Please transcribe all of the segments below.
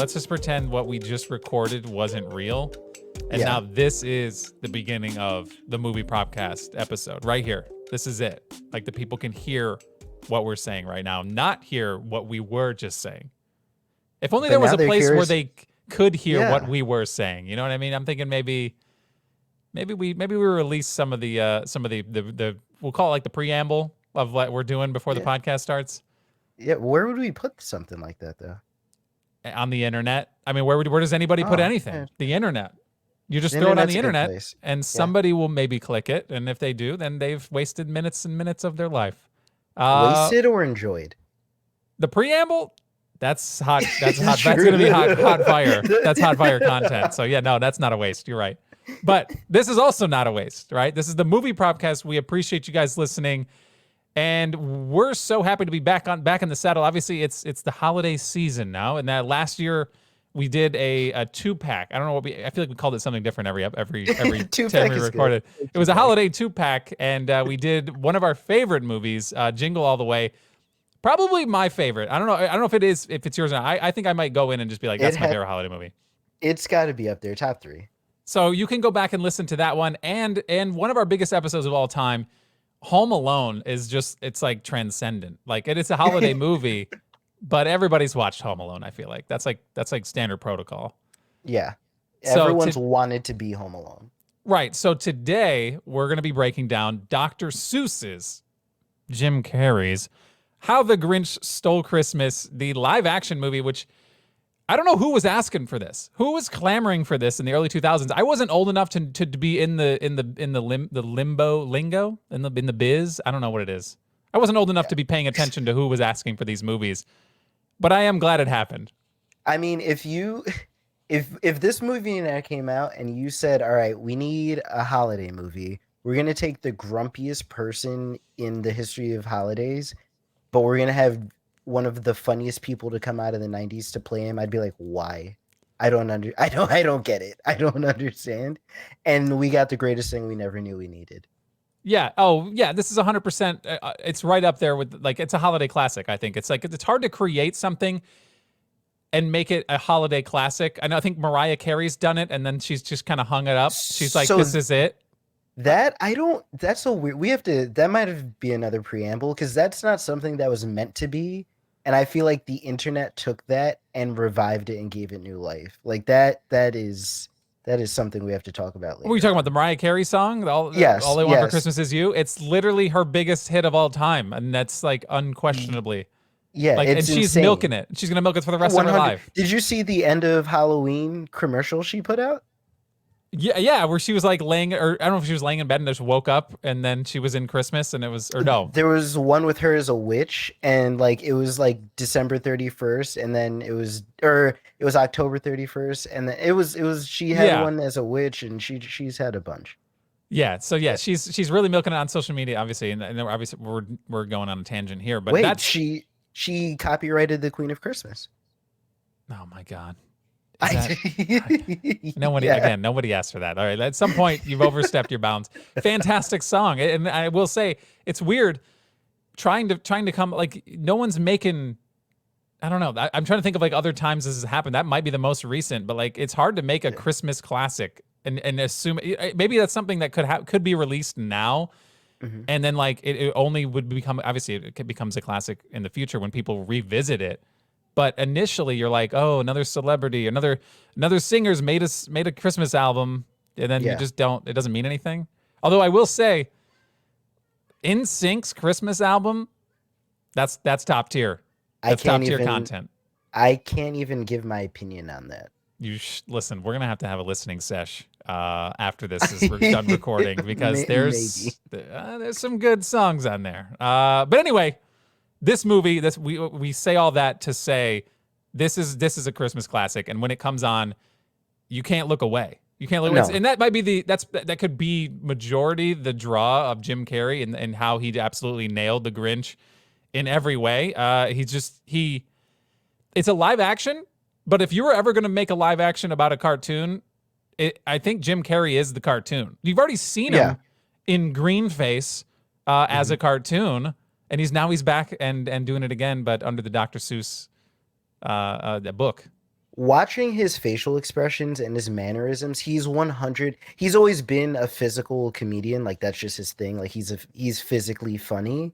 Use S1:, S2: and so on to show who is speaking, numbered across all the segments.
S1: let's just pretend what we just recorded wasn't real. And now this is the beginning of the movie Propcast episode right here. This is it. Like the people can hear what we're saying right now, not hear what we were just saying. If only there was a place where they could hear what we were saying. You know what I mean? I'm thinking maybe we release some of the we'll call it like the preamble of what we're doing before the podcast starts.
S2: Yeah, where would we put something like that though?
S1: On the internet. I mean, where does anybody put anything? Yeah. The internet. You just throw it on the internet, and somebody will maybe click it, and if they do, then they've wasted minutes and minutes of their life.
S2: Wasted or enjoyed?
S1: The preamble. That's hot. That's hot. That's going to be hot fire. That's hot fire content. So yeah, no, that's not a waste. You're right. But this is also not a waste, right? This is the movie Propcast. We appreciate you guys listening, and we're so happy to be back in the saddle. Obviously, it's the holiday season now, and that last year we did a 2-pack. I don't know what I feel like we called it something different every time we recorded. It was a holiday 2-pack, and we did one of our favorite movies, Jingle All the Way. Probably my favorite. I don't know if it's yours or not. I think I might go in and just be like, that's my favorite holiday movie.
S2: It's got to be up there, top 3.
S1: So you can go back and listen to that one. And one of our biggest episodes of all time, Home Alone, it's like transcendent. Like it's a holiday movie, but everybody's watched Home Alone, I feel like. That's like standard protocol.
S2: Yeah. Everyone's wanted to be Home Alone.
S1: Right. So today we're going to be breaking down Dr. Seuss's, Jim Carrey's, How the Grinch Stole Christmas, the live action movie, which I don't know who was asking for this. Who was clamoring for this in the early 2000s? I wasn't old enough to be in the lingo in the biz. I don't know what it is. I wasn't old enough to be paying attention to who was asking for these movies, but I am glad it happened.
S2: I mean, if this movie now came out and you said, "All right, we need a holiday movie. We're gonna take the grumpiest person in the history of holidays, but we're gonna have one of the funniest people to come out of the 90s to play him," I'd be like, why? I don't get it. I don't understand. And we got the greatest thing we never knew we needed.
S1: Yeah. Oh, yeah. This is 100%. It's right up there with, like, it's a holiday classic. I think it's like, it's hard to create something and make it a holiday classic. I think Mariah Carey's done it, and then she's just kind of hung it up. She's like, this is it.
S2: That's so weird. That might have been another preamble, because that's not something that was meant to be. And I feel like the internet took that and revived it and gave it new life. Like that is something we have to talk about later.
S1: What are you talking about? The Mariah Carey song? All They Want for Christmas Is You? It's literally her biggest hit of all time. And that's like unquestionably.
S2: Yeah.
S1: Like, and she's insane. Milking it. She's going to milk it for the rest of her life.
S2: Did you see the end of Halloween commercial she put out?
S1: Yeah, where she was like laying, or I don't know if she was laying in bed and just woke up, and then she was in Christmas, and it was, or no.
S2: There was one with her as a witch, and like it was like December 31st, and then it was October 31st, and then it was she had one as a witch, and she's had a bunch.
S1: Yeah, so she's really milking it on social media, obviously, and obviously we're going on a tangent here, but
S2: wait, she copyrighted the Queen of Christmas.
S1: Oh my God. Nobody asked for that. All right, at some point you've overstepped your bounds. Fantastic song, and I will say it's weird trying to come, like, no one's making. I don't know. I'm trying to think of like other times this has happened. That might be the most recent, but like it's hard to make a Christmas classic and assume maybe that's something that could be released now, and then like it only would become, obviously it becomes a classic in the future when people revisit it. But initially, you're like, oh, another celebrity, another singer's made a Christmas album, and then you just don't. It doesn't mean anything. Although I will say, NSYNC's Christmas album, that's top tier. That's top tier content.
S2: I can't even give my opinion on that.
S1: Listen. We're gonna have to have a listening sesh after this is done recording, because there's some good songs on there. But anyway. This movie, we say all that to say this is a Christmas classic, and when it comes on, you can't look away. You can't look away. And that might be that could be majority the draw of Jim Carrey and how he absolutely nailed the Grinch in every way. It's a live action, but if you were ever going to make a live action about a cartoon, I think Jim Carrey is the cartoon. You've already seen him in green face as a cartoon. And he's back and doing it again, but under the Dr. Seuss book.
S2: watching his facial expressions and his mannerisms, he's 100. He's always been a physical comedian. Like that's just his thing. Like he's physically funny.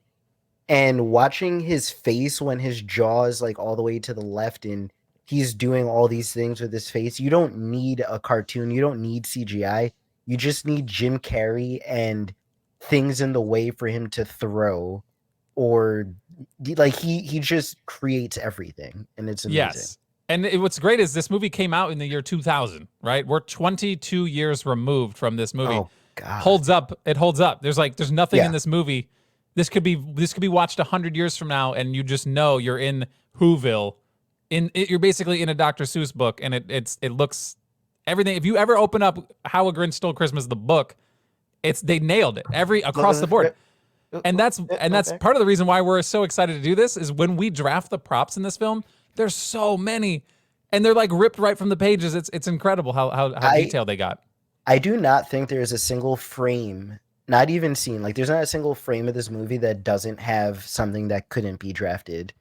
S2: And watching his face when his jaw is like all the way to the left and he's doing all these things with his face, you don't need a cartoon. You don't need CGI. You just need Jim Carrey and things in the way for him to throw, or like he just creates everything, and it's amazing.
S1: Yes. And what's great is this movie came out in the year 2000, right? We're 22 years removed from this movie.
S2: Oh God.
S1: Holds up. It holds up. There's nothing
S2: Yeah.
S1: in this movie. This could be watched 100 years from now, and you just know you're in Whoville. You're basically in a Dr. Seuss book, and it looks everything. If you ever open up How a Grinch Stole Christmas, the book, they nailed it across the board. And that's
S2: Okay.
S1: part of the reason why we're so excited to do this is when we draft the props in this film, there's so many, and they're like ripped right from the pages. It's incredible how detailed they got.
S2: I do not think there is a single frame, not even scene, like there's not a single frame of this movie that doesn't have something that couldn't be drafted.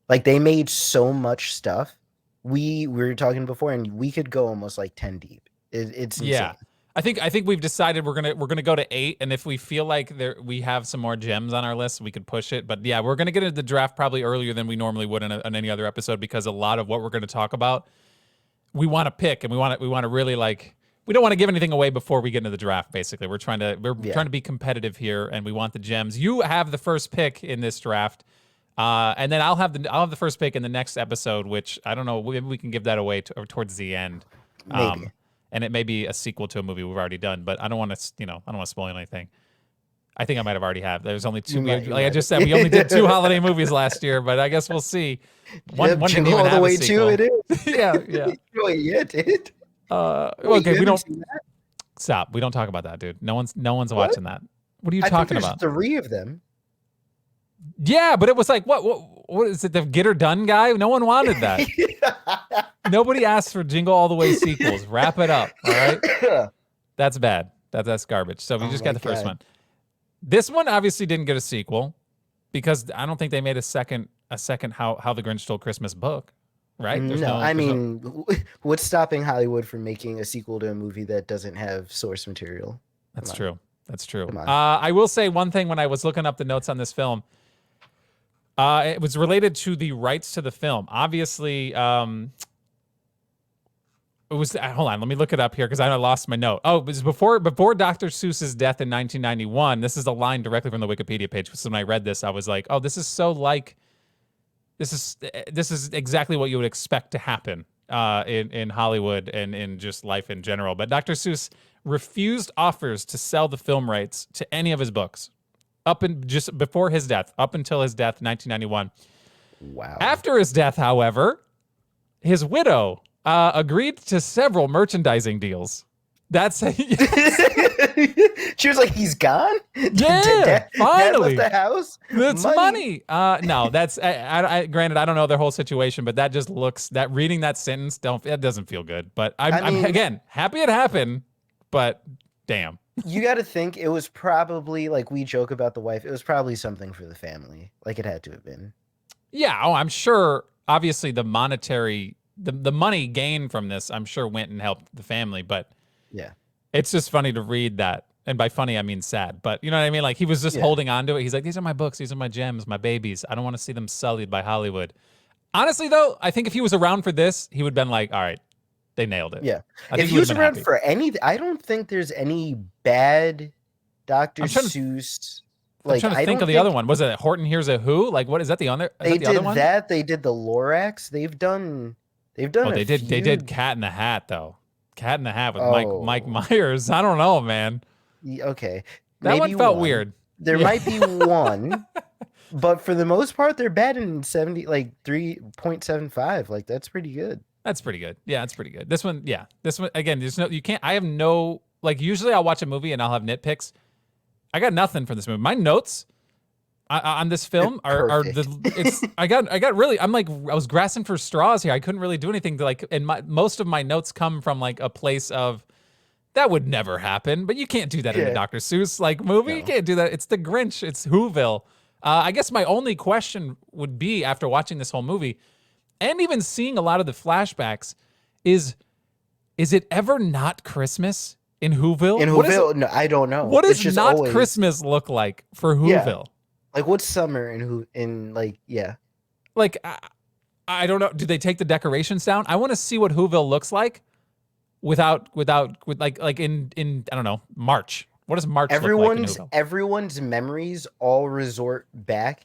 S2: Like they made so much stuff. We were talking before, and we could go almost like 10 deep. It's insane.
S1: Yeah. I think we've decided we're gonna go to 8, and if we feel like we have some more gems on our list, we could push it. But yeah, we're gonna get into the draft probably earlier than we normally would in any other episode, because a lot of what we're gonna talk about, we want to pick, and we want to really like. We don't want to give anything away before we get into the draft. Basically, we're trying to be competitive here, and we want the gems. You have the first pick in this draft, and then I'll have the first pick in the next episode, which I don't know. Maybe we can give that away towards the end.
S2: Maybe.
S1: And it may be a sequel to a movie we've already done, but I don't want to, I don't want to spoil anything. I think I might have already have. There's only 2. I just said, we only did 2 holiday movies last year, but I guess we'll see. One didn't
S2: Jingle
S1: even
S2: All the
S1: have a
S2: Way
S1: sequel.
S2: 2, it is.
S1: Yeah.
S2: Oh, yeah, it did.
S1: Okay, we don't stop. We don't talk about that, dude. No one's watching that. What are you talking about?
S2: 3 of them.
S1: Yeah, but it was like, what is it? The Get Her Done guy? No one wanted that. Nobody asked for Jingle All the Way sequels. Wrap it up, all right? That's bad. That's garbage. So we just got the first one. This one obviously didn't get a sequel because I don't think they made a second How the Grinch Stole Christmas book, right?
S2: What's stopping Hollywood from making a sequel to a movie that doesn't have source material?
S1: That's true. That's true. I will say one thing when I was looking up the notes on this film. It was related to the rights to the film. Obviously, it was. Hold on, let me look it up here because I lost my note. Oh, it was before Dr. Seuss's death in 1991. This is a line directly from the Wikipedia page. So when I read this, I was like, "Oh, this is so like, this is exactly what you would expect to happen in Hollywood and in just life in general." But Dr. Seuss refused offers to sell the film rights to any of his books just before his death, up until his death, 1991.
S2: Wow.
S1: After his death, however, his widow agreed to several merchandising deals. That's
S2: She was like, "He's gone."
S1: Yeah, finally.
S2: Dad left the house.
S1: That's money. No, that's granted. I don't know their whole situation, but that just looks that reading that sentence it doesn't feel good. But I'm again happy it happened, but damn.
S2: You got to think it was probably like we joke about the wife. It was probably something for the family. Like it had to have been.
S1: Yeah. Oh, I'm sure. Obviously, the monetary, the money gained from this, I'm sure went and helped the family. But
S2: yeah,
S1: it's just funny to read that. And by funny, I mean sad. But you know what I mean? Like he was just holding on to it. He's like, "These are my books. These are my gems, my babies. I don't want to see them sullied by Hollywood." Honestly, though, I think if he was around for this, he would have been like, "All right, they nailed it."
S2: Yeah.
S1: If
S2: he was around for any, I don't think there's any bad Dr. Seuss.
S1: I'm trying to think of the other one. Was it Horton Hears a Who? Like, what is that? The other?
S2: They did that. They did the Lorax. They've done. Oh,
S1: they did Cat in the Hat though. Cat in the Hat with Mike Myers. I don't know, man.
S2: Okay,
S1: that one felt weird.
S2: There might be one, but for the most part, they're bad in 3.75. Like that's pretty good.
S1: That's pretty good. Yeah, that's pretty good. This one again. There's no. You can't. I have no. Like usually, I'll watch a movie and I'll have nitpicks. I got nothing for this movie. My notes on this film are I got really. I'm like I was grasping for straws here. I couldn't really do anything to like. And most of my notes come from like a place of that would never happen. But you can't do that in a Dr. Seuss like movie. No. You can't do that. It's the Grinch. It's Whoville. I guess my only question would be after watching this whole movie. and even seeing a lot of the flashbacks, is it ever not Christmas in Whoville?
S2: In Whoville, no, I don't know.
S1: What
S2: It's
S1: does
S2: just
S1: not
S2: always
S1: Christmas look like for
S2: yeah.
S1: Whoville?
S2: Like what's summer in who in like yeah.
S1: Like I don't know. Do they take the decorations down? I want to see what Whoville looks like with like in I don't know, March. What does March look like in Whoville?
S2: Everyone's memories all resort back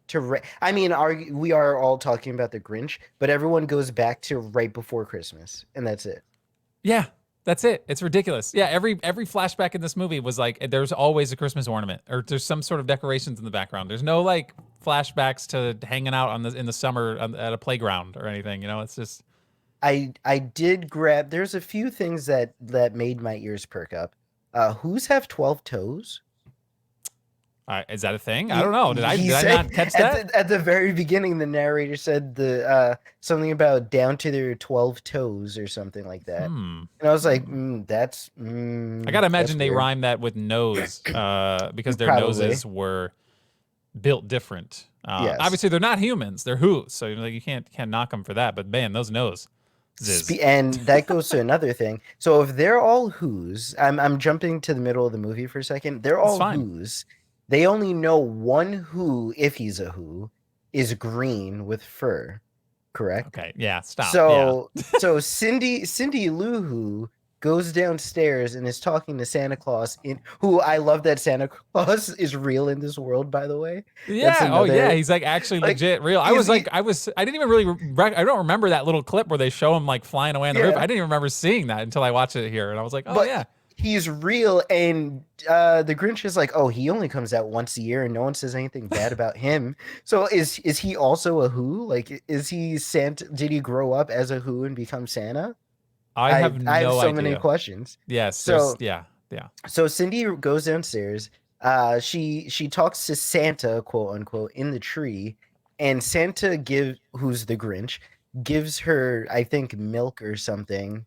S2: to I mean, we are all talking about the Grinch, but everyone goes back to right before Christmas, and that's it.
S1: Yeah, that's it. It's ridiculous. Yeah, every flashback in this movie was like there's always a Christmas ornament or there's some sort of decorations in the background. There's no like flashbacks to hanging out in the summer at a playground or anything. You know, it's just
S2: I did grab. There's a few things that made my ears perk up. Who's have 12 toes?
S1: is that a thing? I don't know. Did I not catch that?
S2: At the very beginning, the narrator said the something about down to their 12 toes or something like that. And I was like, that's.
S1: I gotta imagine they rhymed that with nose because their
S2: Probably.
S1: noses were built different.
S2: Yes.
S1: Obviously, they're not humans; they're Who's, so like, you can't knock them for that. But man, those noses.
S2: And that goes to another thing. So if they're all Who's, I'm jumping to the middle of the movie for a second. They're all Who's. They only know one Who, if he's a Who, is green with fur. Correct?
S1: Okay. Yeah. Stop.
S2: So so Cindy Lou Who goes downstairs and is talking to Santa Claus, who I love that Santa Claus is real in this world, by the way.
S1: Yeah. Oh yeah. He's like actually legit real. I didn't even really I don't remember that little clip where they show him like flying away on the roof. I didn't even remember seeing that until I watched it here, and I was like, oh yeah.
S2: He's real, and the Grinch is like, oh, he only comes out once a year, and no one says anything bad about him. So is he also a Who? Like, is he Santa? Did he grow up as a Who and become Santa?
S1: I have no idea.
S2: So many questions.
S1: Yes.
S2: So
S1: yeah.
S2: So Cindy goes downstairs. She talks to Santa, quote unquote, in the tree, and Santa who's the Grinch, gives her, I think, milk or something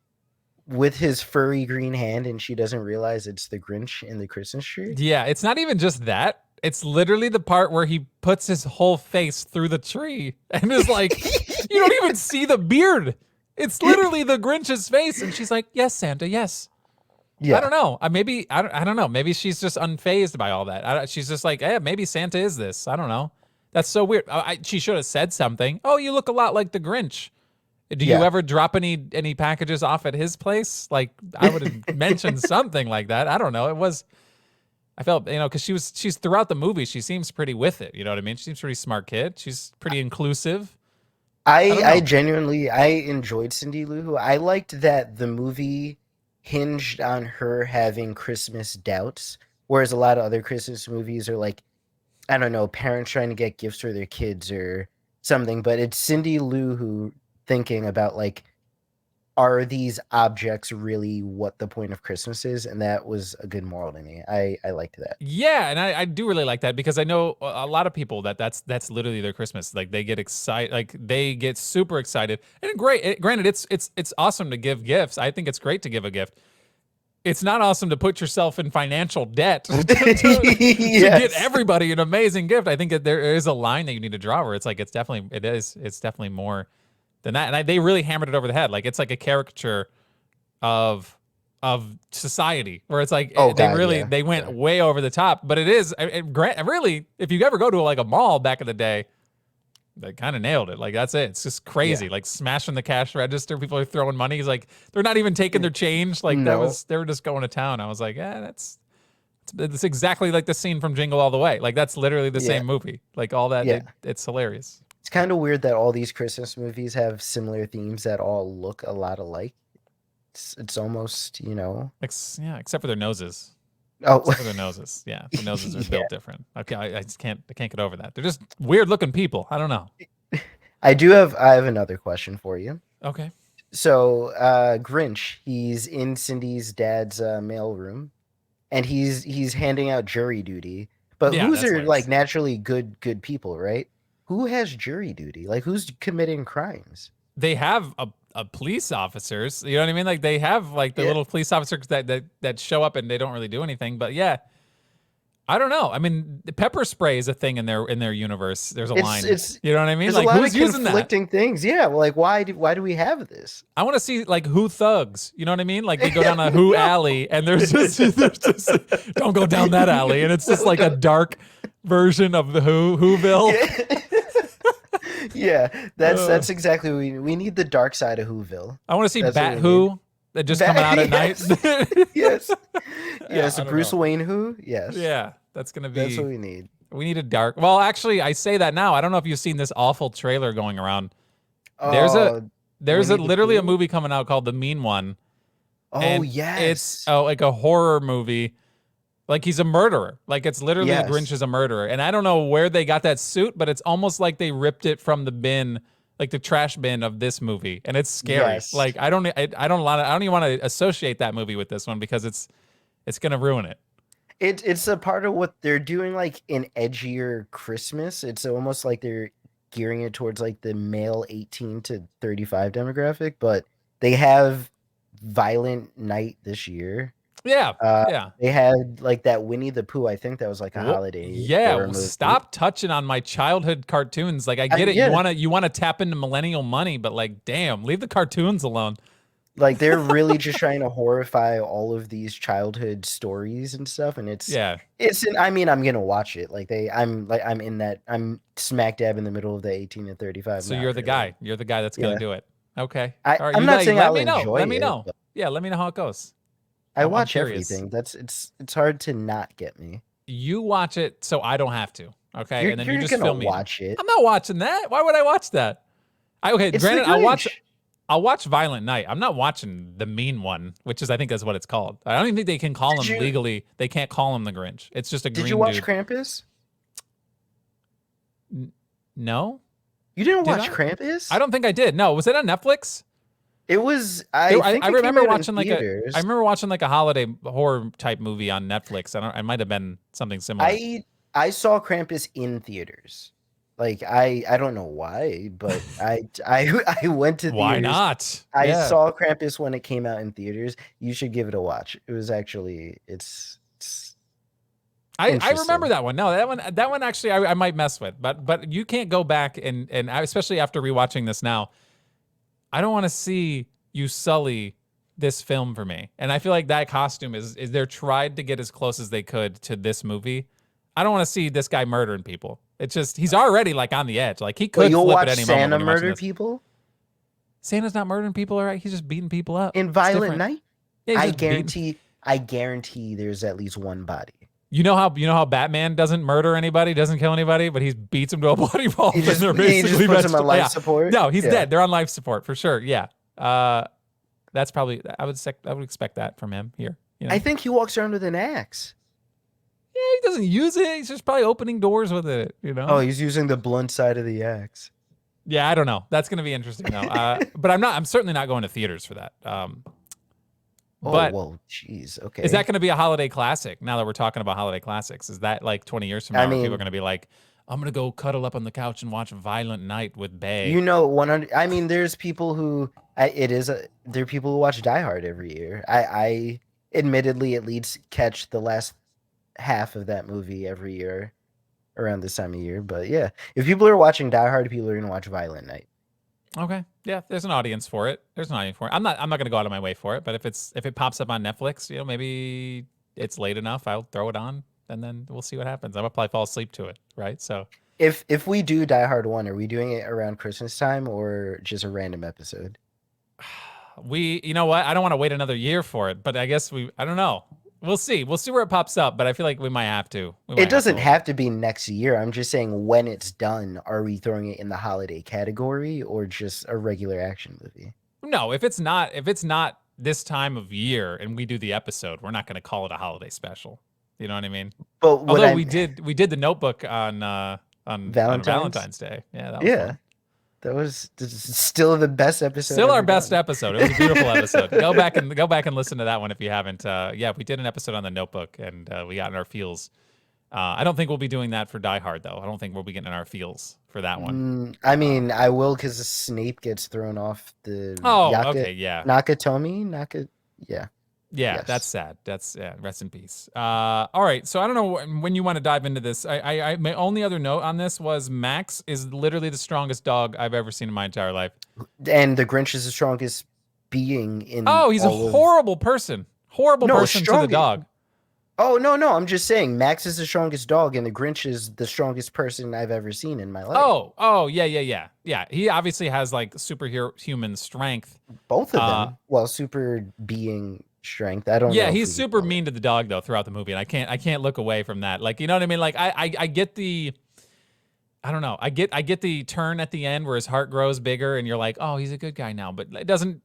S2: with his furry green hand, and she doesn't realize it's the Grinch in the Christmas tree.
S1: Yeah, it's not even just that. It's literally the part where he puts his whole face through the tree and is like, you don't even see the beard. It's literally the Grinch's face. And she's like, yes, Santa, yes. Yeah. I don't know. I don't know. Maybe she's just unfazed by all that. She's just like, maybe Santa is this. I don't know. That's so weird. She should have said something. Oh, you look a lot like the Grinch. Do you ever drop any packages off at his place? Like, I would have mentioned something like that. I don't know. I felt, because she's throughout the movie, she seems pretty with it. You know what I mean? She seems a pretty smart kid. She's pretty inclusive.
S2: I genuinely enjoyed Cindy Lou Who. I liked that the movie hinged on her having Christmas doubts, whereas a lot of other Christmas movies are like, I don't know, parents trying to get gifts for their kids or something. But it's Cindy Lou Who thinking about, like, are these objects really what the point of Christmas is? And that was a good moral to me. I liked that.
S1: Yeah, and I do really like that because I know a lot of people that's literally their Christmas. Like, they get excited, like they get super excited. And granted, it's awesome to give gifts. I think it's great to give a gift. It's not awesome to put yourself in financial debt to get everybody an amazing gift. I think that there is a line that you need to draw where it's like it's definitely more than that. And they really hammered it over the head. Like, it's like a caricature of society where it's like they went way over the top. But it is really, if you ever go to like a mall back in the day, they kind of nailed it. Like, that's it. It's just crazy. Like, smashing the cash register. People are throwing money. It's like they're not even taking their change. Like, they were just going to town. I was like, it's exactly like the scene from Jingle All the Way. Like, that's literally the same movie. Like, all that. It's hilarious.
S2: It's kind of weird that all these Christmas movies have similar themes that all look a lot alike. It's almost,
S1: except for their noses.
S2: Oh,
S1: except for their noses. Yeah, the noses are built different. Okay, I just can't get over that. They're just weird looking people. I don't know.
S2: I have another question for you.
S1: Okay.
S2: So, Grinch, he's in Cindy's dad's mailroom, and he's handing out jury duty. But Who's are like naturally good people, right? Who has jury duty? Like, who's committing crimes?
S1: They have a police officers. You know what I mean? Like, they have like the little police officers that show up and they don't really do anything. But yeah, I don't know. I mean, the pepper spray is a thing in their universe. There's a line.
S2: It's
S1: You know what I mean?
S2: there's a
S1: Like,
S2: lot
S1: who's
S2: of
S1: using that?
S2: conflicting things. Yeah, well, like why do we have this?
S1: I want to see like Who Thugs. You know what I mean? Like they go down a Who
S2: No.
S1: alley, and there's just don't go down that alley, and it's just like a dark version of the Whoville.
S2: Yeah. Yeah, that's exactly what we need the dark side of Whoville.
S1: I want to see
S2: That's what
S1: Bat
S2: we
S1: Who that just coming out at night.
S2: Yes.
S1: Yeah,
S2: Yes,
S1: I don't
S2: Bruce
S1: know.
S2: Wayne Who? Yes.
S1: Yeah, that's gonna
S2: That's what
S1: be.
S2: we need.
S1: We need a dark. Well, actually, I say that now. I don't know if you've seen this awful trailer going around. There's a
S2: Oh,
S1: there's a
S2: Winnie the
S1: literally a
S2: Pooh?
S1: movie coming out called The Mean One,
S2: Oh,
S1: and it's
S2: yes.
S1: like a horror movie. Like he's a murderer. Like it's literally the Grinch
S2: Yes.
S1: is a murderer. And I don't know where they got that suit, but it's almost like they ripped it from the bin, like the trash bin of this movie. And it's scary.
S2: Yes.
S1: Like I don't even want to associate that movie with this one because it's gonna ruin it.
S2: It's a part of what they're doing, like an edgier Christmas. It's almost like they're gearing it towards like the male 18 to 35 demographic, but they have Violent Night this year.
S1: Yeah. Yeah.
S2: They had like that Winnie the Pooh. I think that was like a holiday
S1: Yeah,
S2: horror
S1: well,
S2: movie.
S1: stop touching on my childhood cartoons. Like I get it,
S2: yeah.
S1: you wanna tap into millennial money, but like, damn, leave the cartoons alone.
S2: Like they're really just trying to horrify all of these childhood stories and stuff, and
S1: Yeah.
S2: I mean, I'm gonna watch it. I'm smack dab in the middle of the 18 to 35.
S1: So
S2: Not
S1: you're the
S2: really.
S1: guy. You're the guy that's gonna
S2: Yeah.
S1: do it. Okay.
S2: I,
S1: All right.
S2: I'm
S1: You
S2: not
S1: guys,
S2: saying
S1: let
S2: I'll
S1: me know.
S2: enjoy
S1: Let me
S2: it,
S1: know.
S2: but
S1: Yeah, let me know how it goes.
S2: I
S1: I'm
S2: watch
S1: curious.
S2: everything. It's hard to not get me.
S1: You watch it so I don't have to. Okay.
S2: You're,
S1: And then
S2: you're
S1: you just
S2: gonna
S1: film me.
S2: watch it.
S1: I'm not watching that. Why would I watch that? Okay,
S2: It's the
S1: granted,
S2: Grinch.
S1: I'll watch Violent Night. I'm not watching the Mean One, which is I think that's what it's called. I don't even think they can call
S2: Did
S1: him
S2: you-
S1: legally. They can't call him the Grinch. It's just a
S2: Did
S1: green
S2: you watch
S1: dude.
S2: Krampus?
S1: No,
S2: You didn't
S1: Did
S2: watch
S1: I?
S2: Krampus?
S1: I don't think I did. No, was it on Netflix?
S2: It was.
S1: I
S2: think it came
S1: remember
S2: out in
S1: watching
S2: theaters.
S1: I remember watching like a holiday horror type movie on Netflix. I might have been something similar.
S2: I saw Krampus in theaters. Like I don't know why, but I went to
S1: Why
S2: theaters.
S1: not?
S2: I
S1: Yeah.
S2: saw Krampus when it came out in theaters. You should give it a watch. It was actually it's
S1: I remember
S2: interesting.
S1: that one. No, that one actually I might mess with, but you can't go back and especially after rewatching this now, I don't want to see you sully this film for me. And I feel like that costume is they're tried to get as close as they could to this movie. I don't want to see this guy murdering people. It's just he's already like on the edge. Like he
S2: But
S1: could
S2: you'll
S1: flip
S2: watch
S1: at any moment.
S2: Santa
S1: when you're watching
S2: murder
S1: this.
S2: people
S1: Santa's not murdering people, all right? He's just beating people up.
S2: in
S1: It's
S2: Violent
S1: different.
S2: Night.
S1: Yeah, he's
S2: I
S1: just beating-
S2: guarantee there's at least one body.
S1: You know how Batman doesn't murder anybody, doesn't kill anybody, but he beats him to a bloody pulp.
S2: He
S1: and
S2: just,
S1: they're
S2: he just
S1: basically
S2: puts him on
S1: vegetables.
S2: life
S1: Yeah.
S2: support.
S1: No, he's
S2: Yeah.
S1: dead. They're on life support for sure. Yeah. That's probably I would expect that from him here. You know?
S2: I think he walks around with an axe.
S1: Yeah, he doesn't use it. He's just probably opening doors with it. You know.
S2: Oh, he's using the blunt side of the axe.
S1: Yeah, I don't know. That's gonna be interesting though. But I'm certainly not going to theaters for that. But
S2: well, jeez. Okay.
S1: is that going to be a holiday classic? Now that we're talking about holiday classics, is that like 20 years from now, where people are going to be like, I'm going to go cuddle up on the couch and watch Violent Night with Bay?
S2: 100? I mean, there's people who there are people who watch Die Hard every year. I admittedly at least catch the last half of that movie every year around this time of year. But yeah, if people are watching Die Hard, people are gonna watch Violent Night.
S1: Okay, yeah, there's an audience for it. I'm not going to go out of my way for it, but if it pops up on Netflix, you know, maybe it's late enough, I'll throw it on, and then we'll see what happens. I'm gonna probably fall asleep to it, right? So
S2: If we do Die Hard 1, are we doing it around Christmas time or just a random episode?
S1: you know what? I don't want to wait another year for it, but I guess I don't know. We'll see. We'll see where it pops up, but I feel like we might have to.
S2: It doesn't have to be next year. I'm just saying when it's done, are we throwing it in the holiday category or just a regular action movie?
S1: No, if it's not this time of year and we do the episode, we're not going to call it a holiday special. You know what I mean?
S2: But
S1: Although we did the Notebook on
S2: Valentine's
S1: Day. Yeah, that was fun.
S2: That was still the best episode.
S1: Still our
S2: ever
S1: best
S2: done.
S1: episode. It was a beautiful episode. Go back and listen to that one if you haven't. Yeah, we did an episode on the Notebook and we got in our feels. I don't think we'll be doing that for Die Hard though. I don't think we'll be getting in our feels for that one.
S2: I mean, I will because Snape gets thrown off the.
S1: Oh, okay, yeah.
S2: Nakatomi, yeah.
S1: Yeah,
S2: Yes.
S1: that's sad. That's rest in peace. All right, so I don't know when you want to dive into this. My only other note on this was Max is literally the strongest dog I've ever seen in my entire life.
S2: And the Grinch is the strongest being in
S1: Oh, he's a
S2: all of.
S1: horrible person. Horrible
S2: No,
S1: person to the
S2: strong.
S1: dog.
S2: Oh no, I'm just saying Max is the strongest dog, and the Grinch is the strongest person I've ever seen in my life.
S1: Oh, yeah. He obviously has like superhero human strength.
S2: Both of them. Well, super being strength. I don't know.
S1: Yeah,
S2: if
S1: he's
S2: we could
S1: super
S2: call it.
S1: mean to the dog though throughout the movie, and I can't look away from that. Like, you know what I mean? Like, I get the, I don't know, I get the turn at the end where his heart grows bigger, and you're like, oh, he's a good guy now, but it doesn't.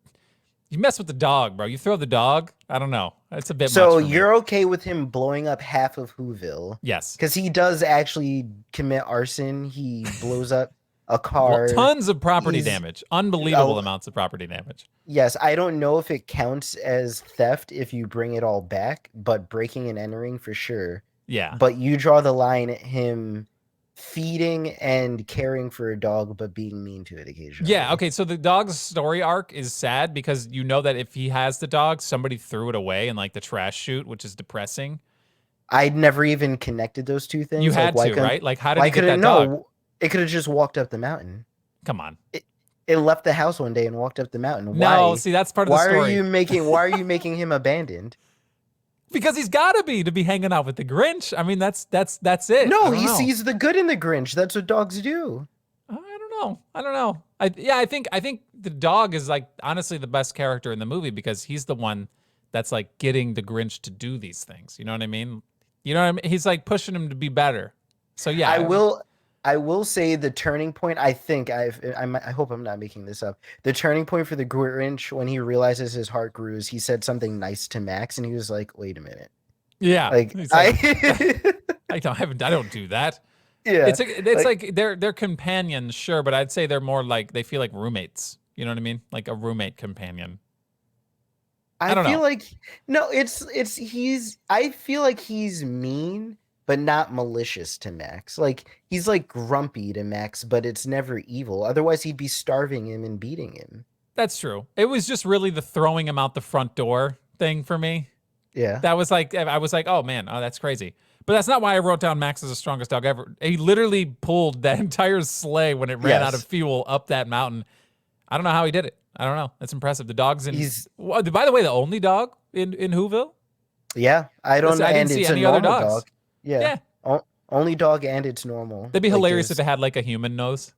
S1: You mess with the dog, bro. You throw the dog. I don't know. It's a bit much
S2: So
S1: for me.
S2: you're okay with him blowing up half of Whoville?
S1: Yes.
S2: Because he does actually commit arson. He blows up a car.
S1: Tons of property
S2: He's-
S1: damage. Unbelievable
S2: Oh.
S1: amounts of property damage.
S2: Yes, I don't know if it counts as theft if you bring it all back, but breaking and entering for sure.
S1: Yeah.
S2: But you draw the line at him feeding and caring for a dog, but being mean to it occasionally.
S1: Yeah, okay, so the dog's story arc is sad because you know that if he has the dog, somebody threw it away in like the trash chute, which is depressing.
S2: I'd never even connected those two things.
S1: You
S2: Like,
S1: had
S2: why
S1: to,
S2: couldn't-
S1: right? Like, how did
S2: Why
S1: he get
S2: couldn't
S1: that dog?
S2: no? It could have just walked up the mountain.
S1: Come on.
S2: It left the house one day and walked up the mountain.
S1: No,
S2: Why?
S1: see, that's part of the
S2: Why
S1: story.
S2: Why are you making him abandoned?
S1: Because he's got to be hanging out with the Grinch. I mean, that's it.
S2: No,
S1: I don't
S2: he
S1: know.
S2: sees the good in the Grinch. That's what dogs do.
S1: I don't know. I think the dog is like honestly the best character in the movie because he's the one that's like getting the Grinch to do these things. You know what I mean? You know what I mean? He's like pushing him to be better. So yeah,
S2: I will say the turning point. I think I hope I'm not making this up. The turning point for the Grinch when he realizes his heart grew is he said something nice to Max, and he was like, "Wait a minute."
S1: Yeah.
S2: Like,
S1: He's
S2: I
S1: don't do that.
S2: yeah.
S1: It's like they're companions, sure, but I'd say they're more like they feel like roommates. You know what I mean? Like a roommate companion. I don't
S2: feel
S1: know.
S2: like no, I feel like he's mean, but not malicious to Max. Like he's like grumpy to Max, but it's never evil. Otherwise, he'd be starving him and beating him.
S1: That's true. It was just really the throwing him out the front door thing for me.
S2: Yeah.
S1: That was like I was like, oh man, oh that's crazy. But that's not why I wrote down Max as the strongest dog ever. He literally pulled that entire sleigh when it ran out of fuel up that mountain. I don't know how he did it. I don't know. That's impressive. The dog's in. By the way, the only dog in Whoville.
S2: Yeah, I don't know.
S1: I didn't
S2: And
S1: see
S2: it's
S1: any
S2: a
S1: other
S2: normal
S1: dogs.
S2: dog. Yeah. Only dog, and it's normal.
S1: That'd be
S2: Like,
S1: hilarious if it had like a human nose.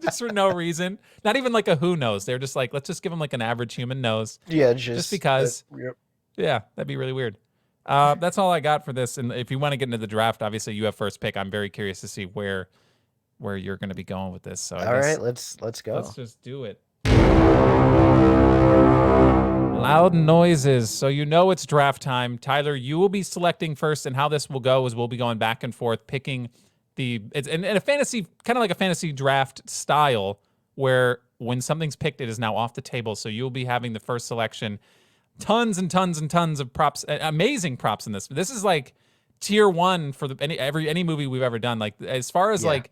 S1: Just for no reason. Not even like a who nose. They're just like, let's just give him like an average human nose.
S2: Yeah,
S1: Just because.
S2: Yep.
S1: Yeah, that'd be really weird. That's all I got for this. And if you want to get into the draft, obviously you have first pick. I'm very curious to see where you're going to be going with this. So
S2: All right, let's go.
S1: Let's just do it. Loud noises. So you know it's draft time. Tyler, you will be selecting first, and how this will go is we'll be going back and forth picking it's in a fantasy, kind of like a fantasy draft style, where when something's picked, it is now off the table. So you'll be having the first selection. Tons and tons and tons of props, amazing props in this. This is like tier 1 for any movie we've ever done. Like as far as like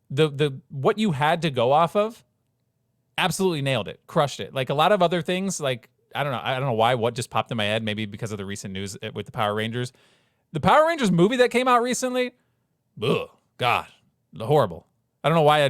S1: the what you had to go off of, absolutely nailed it, crushed it. Like a lot of other things, like I don't know why what just popped in my head, maybe because of the recent news with the Power Rangers. The Power Rangers movie that came out recently, ugh, God, horrible. I don't know why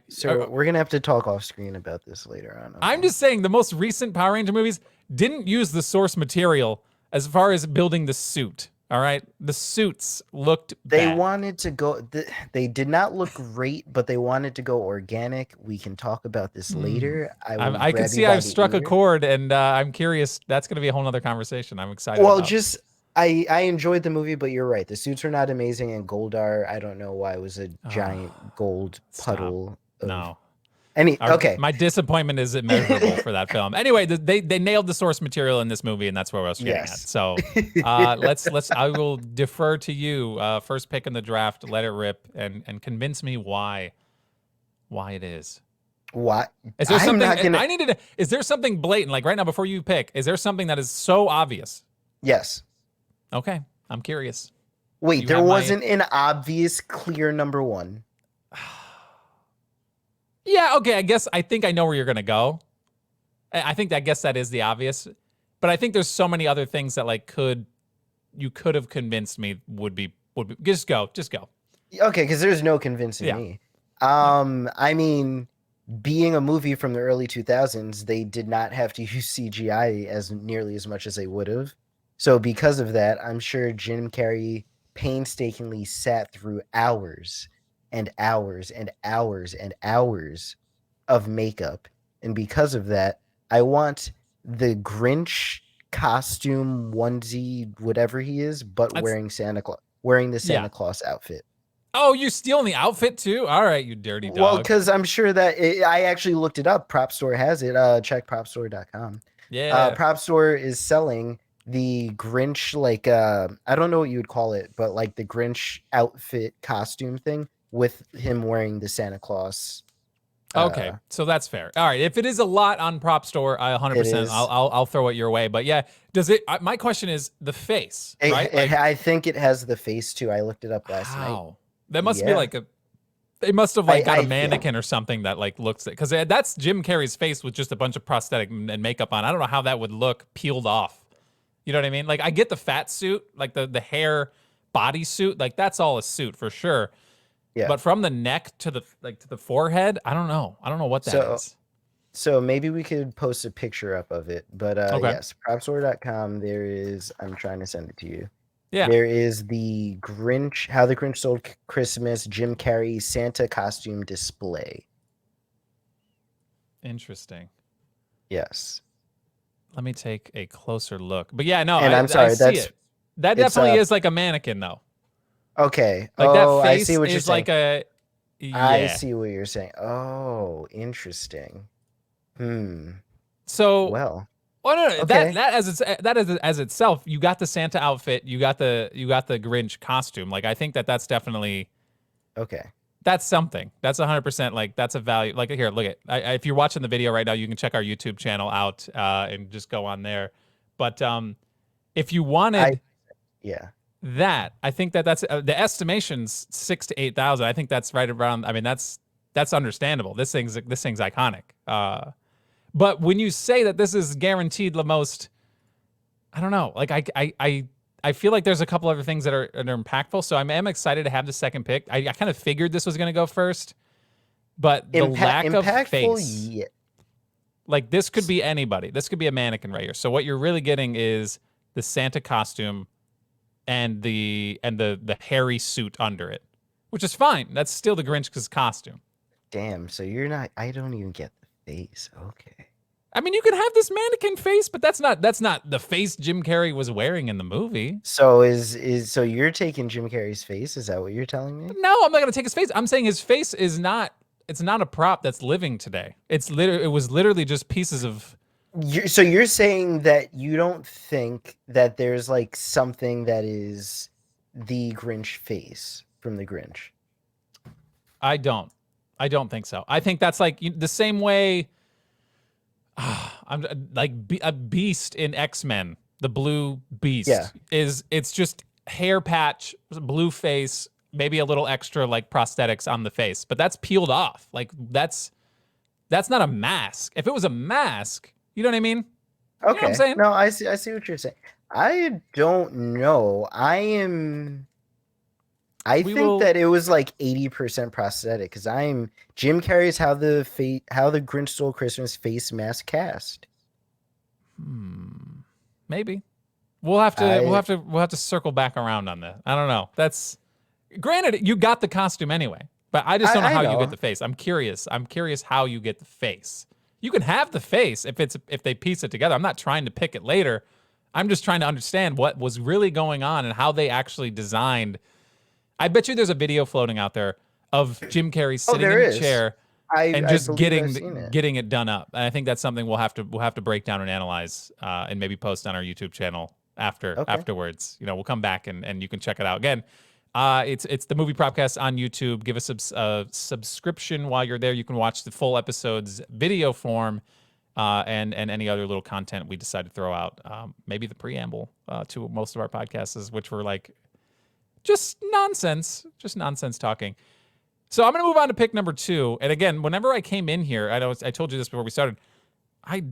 S2: So we're gonna have to talk off screen about this later on. Okay?
S1: I'm just saying the most recent Power Ranger movies didn't use the source material as far as building the suit. All right, the suits looked
S2: They
S1: bad.
S2: wanted to go. They did not look great, but they wanted to go organic. We can talk about this later.
S1: I can see I've struck a chord, and I'm curious. That's going to be a whole nother conversation. I'm excited.
S2: Well,
S1: about.
S2: just I enjoyed the movie, but you're right. The suits are not amazing, and Goldar, I don't know why it was a giant gold puddle.
S1: No.
S2: Okay.
S1: My disappointment is immeasurable for that film. Anyway, they nailed the source material in this movie, and that's where I was getting at. So let's. I will defer to you. First pick in the draft. Let it rip, and convince me why it is.
S2: What?
S1: Is there something Is there something blatant? Like right now, before you pick, is there something that is so obvious?
S2: Yes.
S1: Okay, I'm curious.
S2: Wait, there wasn't an obvious, clear number one.
S1: Yeah, okay, I think I know where you're going to go. I think I guess that is the obvious, but I think there's so many other things that like you could have convinced me would be just go.
S2: Okay, because there's no convincing
S1: Yeah.
S2: me.
S1: No.
S2: I mean, being a movie from the early 2000s, they did not have to use CGI as nearly as much as they would have. So because of that, I'm sure Jim Carrey painstakingly sat through hours and hours and hours and hours of makeup. And because of that, I want the Grinch costume onesie, whatever he is, but
S1: That's
S2: wearing the
S1: yeah.
S2: Santa Claus outfit.
S1: Oh, you stealing the outfit too? All right, you dirty
S2: Well,
S1: dog.
S2: because I'm sure that I actually looked it up. Prop Store has it. Check propstore.com.
S1: Yeah.
S2: Prop Store is selling the Grinch, like, I don't know what you would call it, but like the Grinch outfit costume thing with him wearing the Santa Claus.
S1: Okay, so that's fair. All right, if it is a lot on Prop Store, I
S2: It
S1: 100%.
S2: is.
S1: I'll throw it your way. But yeah, does it? My question is the face, right? Like,
S2: I think it has the face too. I looked it up last night.
S1: how? That must be
S2: Yeah.
S1: like a. They must have like got a
S2: Yeah.
S1: mannequin or something that like looks because that's Jim Carrey's face with just a bunch of prosthetic and makeup on. I don't know how that would look peeled off. You know what I mean? Like I get the fat suit, like the hair body suit, like that's all a suit for sure.
S2: Yeah.
S1: But from the neck to the forehead, I don't know. I don't know what that is.
S2: So maybe we could post a picture up of it. But
S1: Okay.
S2: yes, propstore.com, there is, I'm trying to send it to you.
S1: Yeah.
S2: There is the Grinch, How the Grinch Stole Christmas, Jim Carrey Santa costume display.
S1: Interesting.
S2: Yes.
S1: Let me take a closer look. But yeah, no,
S2: And I'm sorry,
S1: I see
S2: that's
S1: it. That definitely is like a mannequin though.
S2: okay.
S1: Like
S2: Oh,
S1: that
S2: I
S1: face
S2: see what you're
S1: is like
S2: saying.
S1: yeah.
S2: I see what you're saying. Oh, interesting.
S1: So
S2: Well,
S1: no,
S2: okay.
S1: that as itself, you got the Santa outfit, you got the Grinch costume. Like I think that's definitely
S2: Okay.
S1: that's something. That's 100% like that's a value. Like here, look at if you're watching the video right now, you can check our YouTube channel out and just go on there. But if you wanted
S2: Yeah.
S1: that, I think that's the estimation's 6,000 to 8,000. I think that's right around. I mean, that's understandable. This thing's iconic. But when you say that this is guaranteed the most, I don't know. Like I feel like there's a couple other things that are impactful. So I am excited to have the second pick. I kind of figured this was going to go first, but the lack of face, like this could be anybody. This could be a mannequin right here. So what you're really getting is the Santa costume and the hairy suit under it, which is fine. That's still the Grinch's costume.
S2: Damn. So you're not. I don't even get the face. Okay.
S1: I mean, you can have this mannequin face, but that's not the face Jim Carrey was wearing in the movie.
S2: So so you're taking Jim Carrey's face? Is that what you're telling me?
S1: No, I'm not gonna take his face. I'm saying his face is not. It's not a prop that's living today. It was literally just pieces of.
S2: So you're saying that you don't think that there's like something that is the Grinch face from the Grinch?
S1: I don't think so. I think that's like the same way. I'm like a Beast in X-Men, the blue Beast.
S2: Yeah.
S1: It's just hair patch, blue face, maybe a little extra like prosthetics on the face, but that's peeled off. Like that's not a mask. If it was a mask, you know what I mean?
S2: Okay.
S1: You know what I'm saying?
S2: No, I see what you're saying. I don't know. I think that it was like 80% prosthetic because Jim Carrey's How the Grinch Stole Christmas face mask cast.
S1: Maybe. We'll have to circle back around on that. I don't know. That's granted, you got the costume anyway, but I just don't know how you get the face. I'm curious how you get the face. You can have the face if they piece it together. I'm not trying to pick it later. I'm just trying to understand what was really going on and how they actually designed. I bet you there's a video floating out there of Jim Carrey sitting in a chair and just getting it done up. And I think that's something we'll have to break down and analyze and maybe post on our YouTube channel afterwards. You know, we'll come back and you can check it out again. It's the Movie Propcast on YouTube. Give us a subscription while you're there. You can watch the full episodes video form and any other little content we decide to throw out. Maybe the preamble to most of our podcasts, which were like just nonsense talking. So I'm going to move on to pick number 2. And again, whenever I came in here, I told you this before we started, I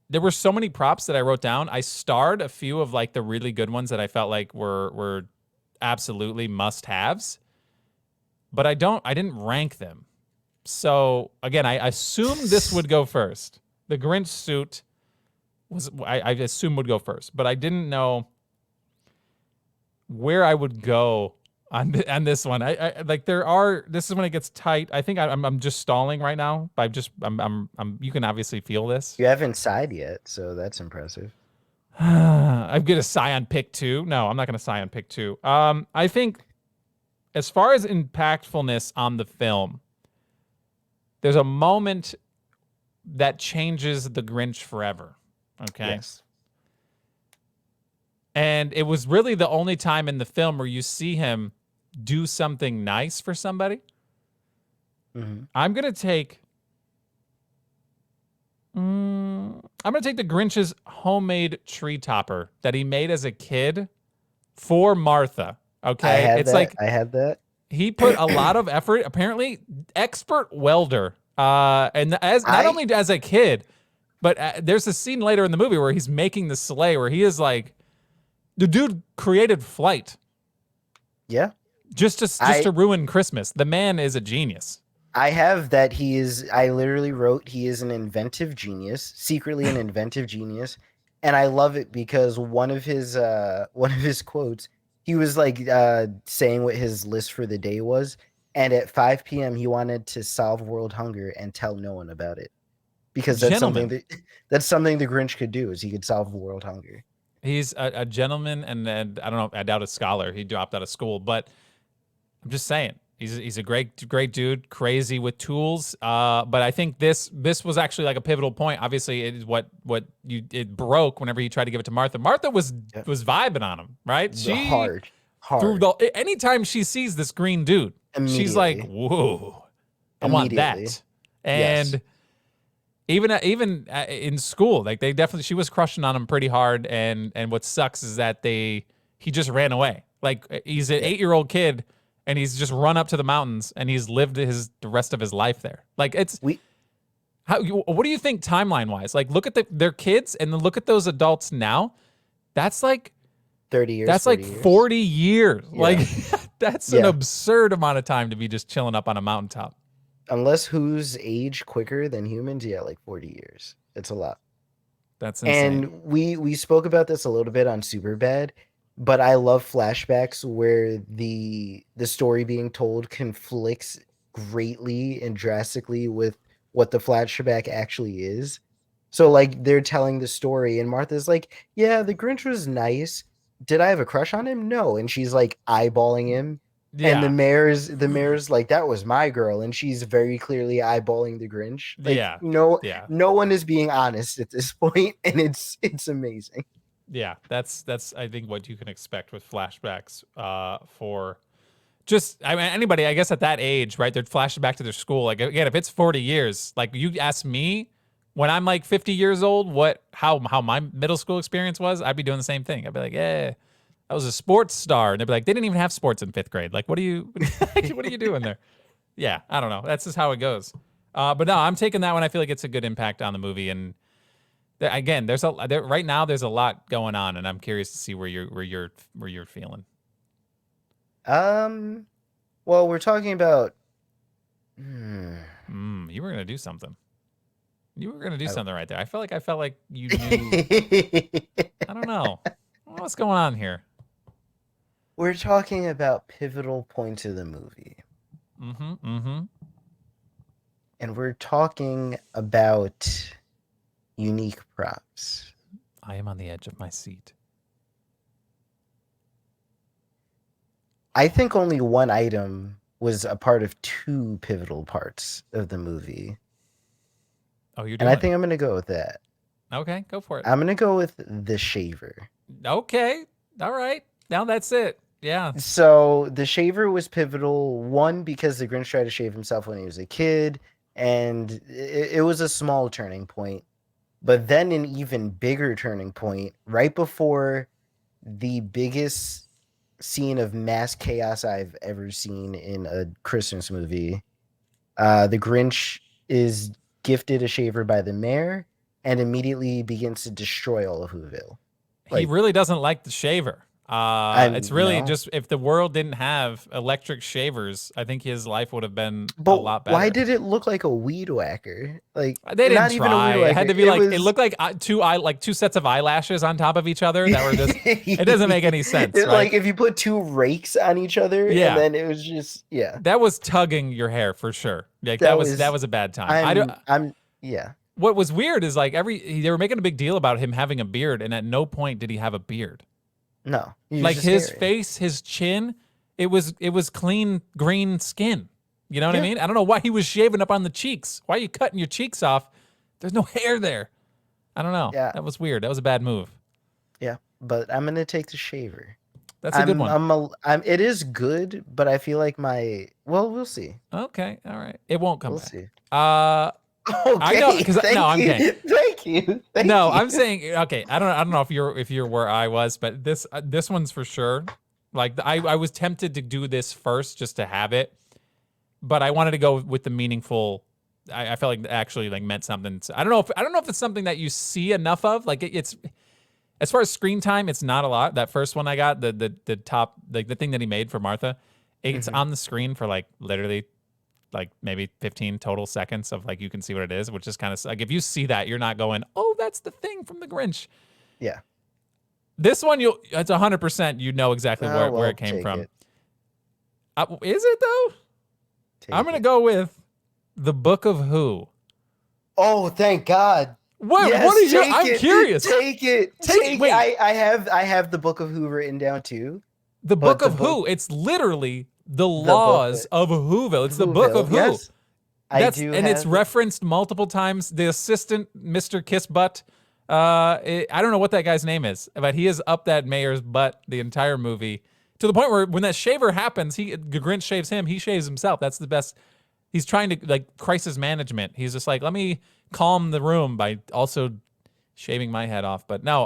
S1: there were so many props that I wrote down. I starred a few of like the really good ones that I felt like were absolutely must-haves, but I didn't rank them. So again, I assumed this would go first. The Grinch suit I assumed would go first, but I didn't know where I would go on this one. I like there are. This is when it gets tight. I think I'm just stalling right now. But I'm. You can obviously feel this.
S2: You haven't sighed yet, so that's impressive.
S1: I'm gonna sigh on pick two. No, I'm not gonna sigh on pick two. I think as far as impactfulness on the film, there's a moment that changes the Grinch forever. Okay.
S2: Yes.
S1: And it was really the only time in the film where you see him do something nice for somebody.
S2: Mm-hmm.
S1: I'm gonna take the Grinch's homemade tree topper that he made as a kid for Martha. Okay,
S2: I had that.
S1: He put a lot of effort. Apparently, expert welder. And as not only as a kid, but there's a scene later in the movie where he's making the sleigh, where he is like, the dude created flight.
S2: Yeah.
S1: Just to ruin Christmas. The man is a genius.
S2: I have that I literally wrote he is an inventive genius, secretly an inventive genius. And I love it because one of his quotes, he was like saying what his list for the day was. And at 5 p.m. he wanted to solve world hunger and tell no one about it. Because that's something the Grinch could do, is he could solve world hunger.
S1: He's a gentleman, and I don't know, I doubt a scholar. He dropped out of school, but I'm just saying he's a great dude, crazy with tools. But I think this was actually like a pivotal point. Obviously, it broke whenever he tried to give it to Martha. Martha was vibing on him, right? She
S2: hard.
S1: Anytime she sees this green dude, she's like, "Whoa, I want that." And
S2: yes.
S1: Even in school, like she was crushing on him pretty hard. And what sucks is that he just ran away. Like he's an 8-year-old kid, and he's just run up to the mountains, and he's lived the rest of his life there. Like what do you think timeline wise? Like look at their kids, and then look at those adults now. That's like
S2: 30 years.
S1: That's like 40 years.
S2: Yeah.
S1: Like that's an absurd amount of time to be just chilling up on a mountaintop.
S2: Unless who's age quicker than humans, like 40 years. It's a lot.
S1: That's insane.
S2: And we spoke about this a little bit on Superbad, but I love flashbacks where the story being told conflicts greatly and drastically with what the flashback actually is. So like they're telling the story and Martha's like, yeah, the Grinch was nice. Did I have a crush on him? No. And she's like eyeballing him. Yeah. And the mayor's like, that was my girl, and she's very clearly eyeballing the Grinch. Like, no one is being honest at this point, and it's amazing.
S1: Yeah, that's I think what you can expect with flashbacks for just anybody, I guess, at that age, right? They're flashing back to their school. Like again, if it's 40 years, like you ask me when I'm like 50 years old, how my middle school experience was, I'd be doing the same thing. I'd be like, yeah. I was a sports star, and they'd be like, they didn't even have sports in 5th grade. Like, what are you doing there? Yeah, I don't know. That's just how it goes. But no, I'm taking that one. I feel like it's a good impact on the movie, and again, right now there's a lot going on, and I'm curious to see where you're feeling.
S2: Well, we're talking about.
S1: You were gonna do something. You were gonna do something right there. I felt like you knew. I don't know. What's going on here?
S2: We're talking about pivotal points of the movie.
S1: And
S2: we're talking about unique props.
S1: I am on the edge of my seat.
S2: I think only one item was a part of 2 pivotal parts of the movie.
S1: Oh, you're doing
S2: and I think I'm going to go with that.
S1: Okay, go for it.
S2: I'm going to go with the shaver.
S1: Okay. All right. Now that's it. Yeah.
S2: So the shaver was pivotal, one, because the Grinch tried to shave himself when he was a kid, and it was a small turning point. But then an even bigger turning point, right before the biggest scene of mass chaos I've ever seen in a Christmas movie. The Grinch is gifted a shaver by the mayor, and immediately begins to destroy all of Whoville.
S1: He really doesn't like the shaver. It's really
S2: no.
S1: just if the world didn't have electric shavers, I think his life would have been a
S2: But
S1: lot better.
S2: why did it look like a weed whacker? Like
S1: They didn't
S2: not even a
S1: try.
S2: weed whacker.
S1: It had to be it looked like two sets of eyelashes on top of each other that were just. It doesn't make any sense, right?
S2: Like if you put two rakes on each other, and then it was just
S1: That was tugging your hair for sure. Like that was a bad time. What was weird is like they were making a big deal about him having a beard, and at no point did he have a beard.
S2: No,
S1: like his face, his chin, it was clean green skin. You know what I mean? I don't know why he was shaving up on the cheeks. Why are you cutting your cheeks off? There's no hair there. I don't know. Yeah. That was weird. That was a bad move.
S2: Yeah, but I'm gonna take the shaver.
S1: That's a good one.
S2: It is good, but I feel like we'll see.
S1: Okay, all right. It won't come back.
S2: See.
S1: Okay, I know because I'm kidding.
S2: Thank you.
S1: I'm saying okay. I don't know if you're where I was, but this one's for sure. Like I was tempted to do this first just to have it, but I wanted to go with the meaningful. I felt like it actually like meant something. So I don't know if it's something that you see enough of. Like it's as far as screen time, it's not a lot. That first one I got, the top, like the thing that he made for Martha, it's on the screen for like literally like maybe 15 total seconds of like you can see what it is, which is kind of like if you see that, you're not going, oh, that's the thing from the Grinch.
S2: Yeah.
S1: This one, it's 100%. You know exactly where it came from. Is it though? I'm gonna go with The Book of Who.
S2: Oh, thank God!
S1: What? Yes, what are you? I'm curious.
S2: Take it. Wait, I have the Book of Who written down too.
S1: The Book of Who. It's literally the laws of Whoville. It's the Book of Who.
S2: Yes,
S1: it's referenced multiple times. The assistant, Mr. Kissbutt. I don't know what that guy's name is, but he is up that mayor's butt the entire movie to the point where when that shaver happens, the Grinch shaves him, he shaves himself. That's the best. He's trying to like crisis management. He's just like, let me calm the room by also shaving my head off. But no,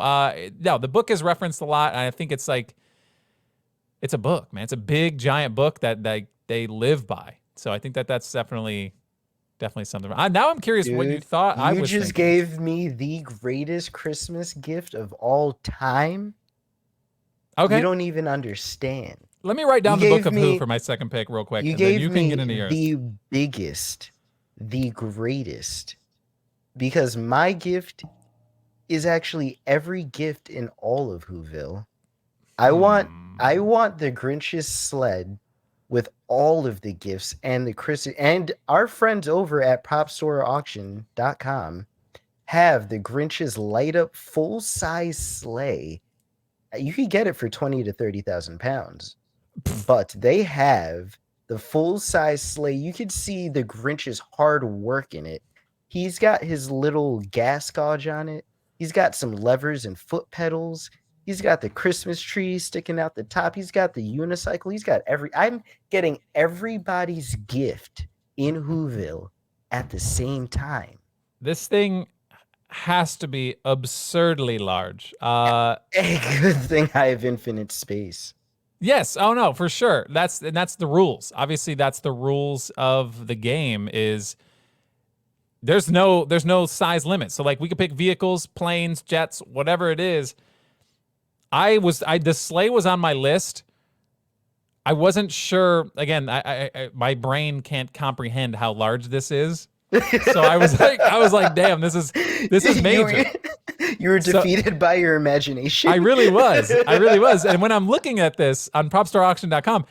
S1: the book is referenced a lot. And I think it's like, it's a book, man. It's a big giant book that they live by. So I think that's definitely something. Now I'm curious what you thought I was thinking. You just
S2: gave me the greatest Christmas gift of all time.
S1: Okay.
S2: You don't even understand.
S1: Let me write down the Book of Who for my second pick real quick.
S2: You gave me the biggest, the greatest, because my gift is actually every gift in all of Whoville. I want the Grinch's sled with all of the gifts and the Christmas, and our friends over at propstoreauction.com have the Grinch's light up full size sleigh. You could get it for 20 to 30,000 pounds, but they have the full size sleigh. You could see the Grinch's hard work in it. He's got his little gas gauge on it. He's got some levers and foot pedals. He's got the Christmas tree sticking out the top. He's got the unicycle. He's got I'm getting everybody's gift in Whoville at the same time.
S1: This thing has to be absurdly large.
S2: A good thing I have infinite space.
S1: Yes. Oh no, for sure. That's the rules. Obviously, that's the rules of the game. Is there's no size limit. So like we could pick vehicles, planes, jets, whatever it is. The sleigh was on my list. I wasn't sure. Again, my brain can't comprehend how large this is. So I was like, damn, this is major.
S2: You were defeated by your imagination.
S1: I really was. And when I'm looking at this on propstoreauction.com,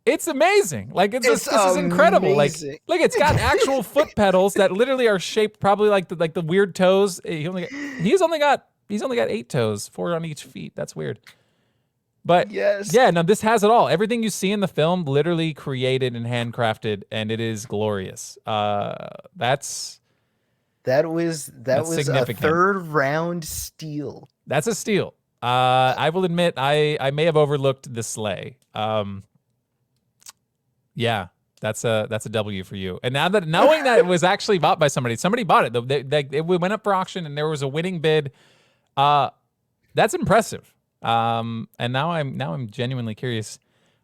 S1: it's amazing. Like this is incredible. Like it's got actual foot pedals that literally are shaped probably like the weird toes. He's only got 8 toes, 4 on each feet. That's weird. But
S2: yes.
S1: Yeah, no, this has it all. Everything you see in the film, literally created and handcrafted, and it is glorious. That was
S2: a third round steal.
S1: That's a steal. I will admit I may have overlooked the sleigh. Yeah, that's a W for you. And knowing that it was actually bought by somebody bought it. It went up for auction and there was a winning bid. That's impressive. And now I'm genuinely curious.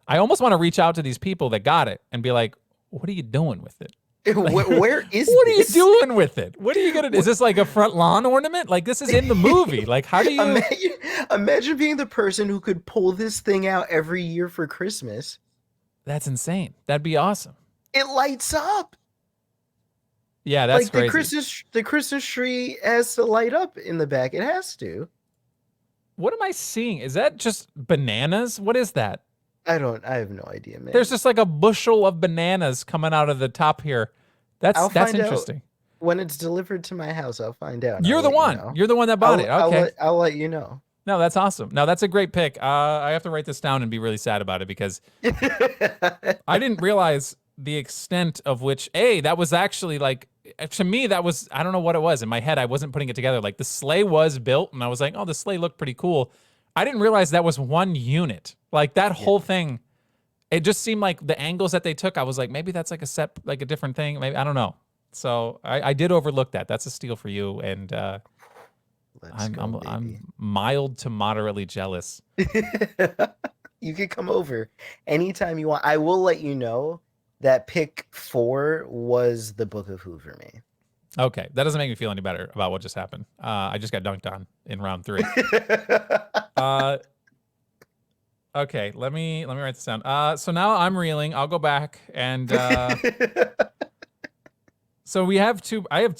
S1: I almost want to reach out to these people that got it and be like, what are you doing with it?
S2: Where is
S1: What are you
S2: this?
S1: doing with it? What are you gonna? Is this like a front lawn ornament? Like this is in the movie. Like how do you?
S2: Imagine being the person who could pull this thing out every year for Christmas.
S1: That's insane. That'd be awesome.
S2: It lights up.
S1: Yeah, that's
S2: Like
S1: crazy.
S2: the Christmas tree has to light up in the back. It has to.
S1: What am I seeing? Is that just bananas? What is that?
S2: I have no idea, man.
S1: There's just like a bushel of bananas coming out of the top here. That's interesting.
S2: When it's delivered to my house, I'll find out.
S1: You're the one. You're the one that bought it. Okay.
S2: I'll let you know.
S1: No, that's awesome. No, that's a great pick. I have to write this down and be really sad about it because I didn't realize the extent of which that was actually like, to me, that was, I don't know what it was. In my head, I wasn't putting it together. Like the sleigh was built and I was like, oh, the sleigh looked pretty cool. I didn't realize that was one unit. Like that whole thing, it just seemed like the angles that they took, I was like, maybe that's like a set, like a different thing. Maybe, I don't know. So I did overlook that. That's a steal for you. And I'm mild to moderately jealous.
S2: You can come over anytime you want. I will let you know that pick 4 was the Book of Who for me.
S1: Okay, that doesn't make me feel any better about what just happened. I just got dunked on in round 3. Okay, let me write this down. So now I'm reeling. I'll go back and so we have two. I have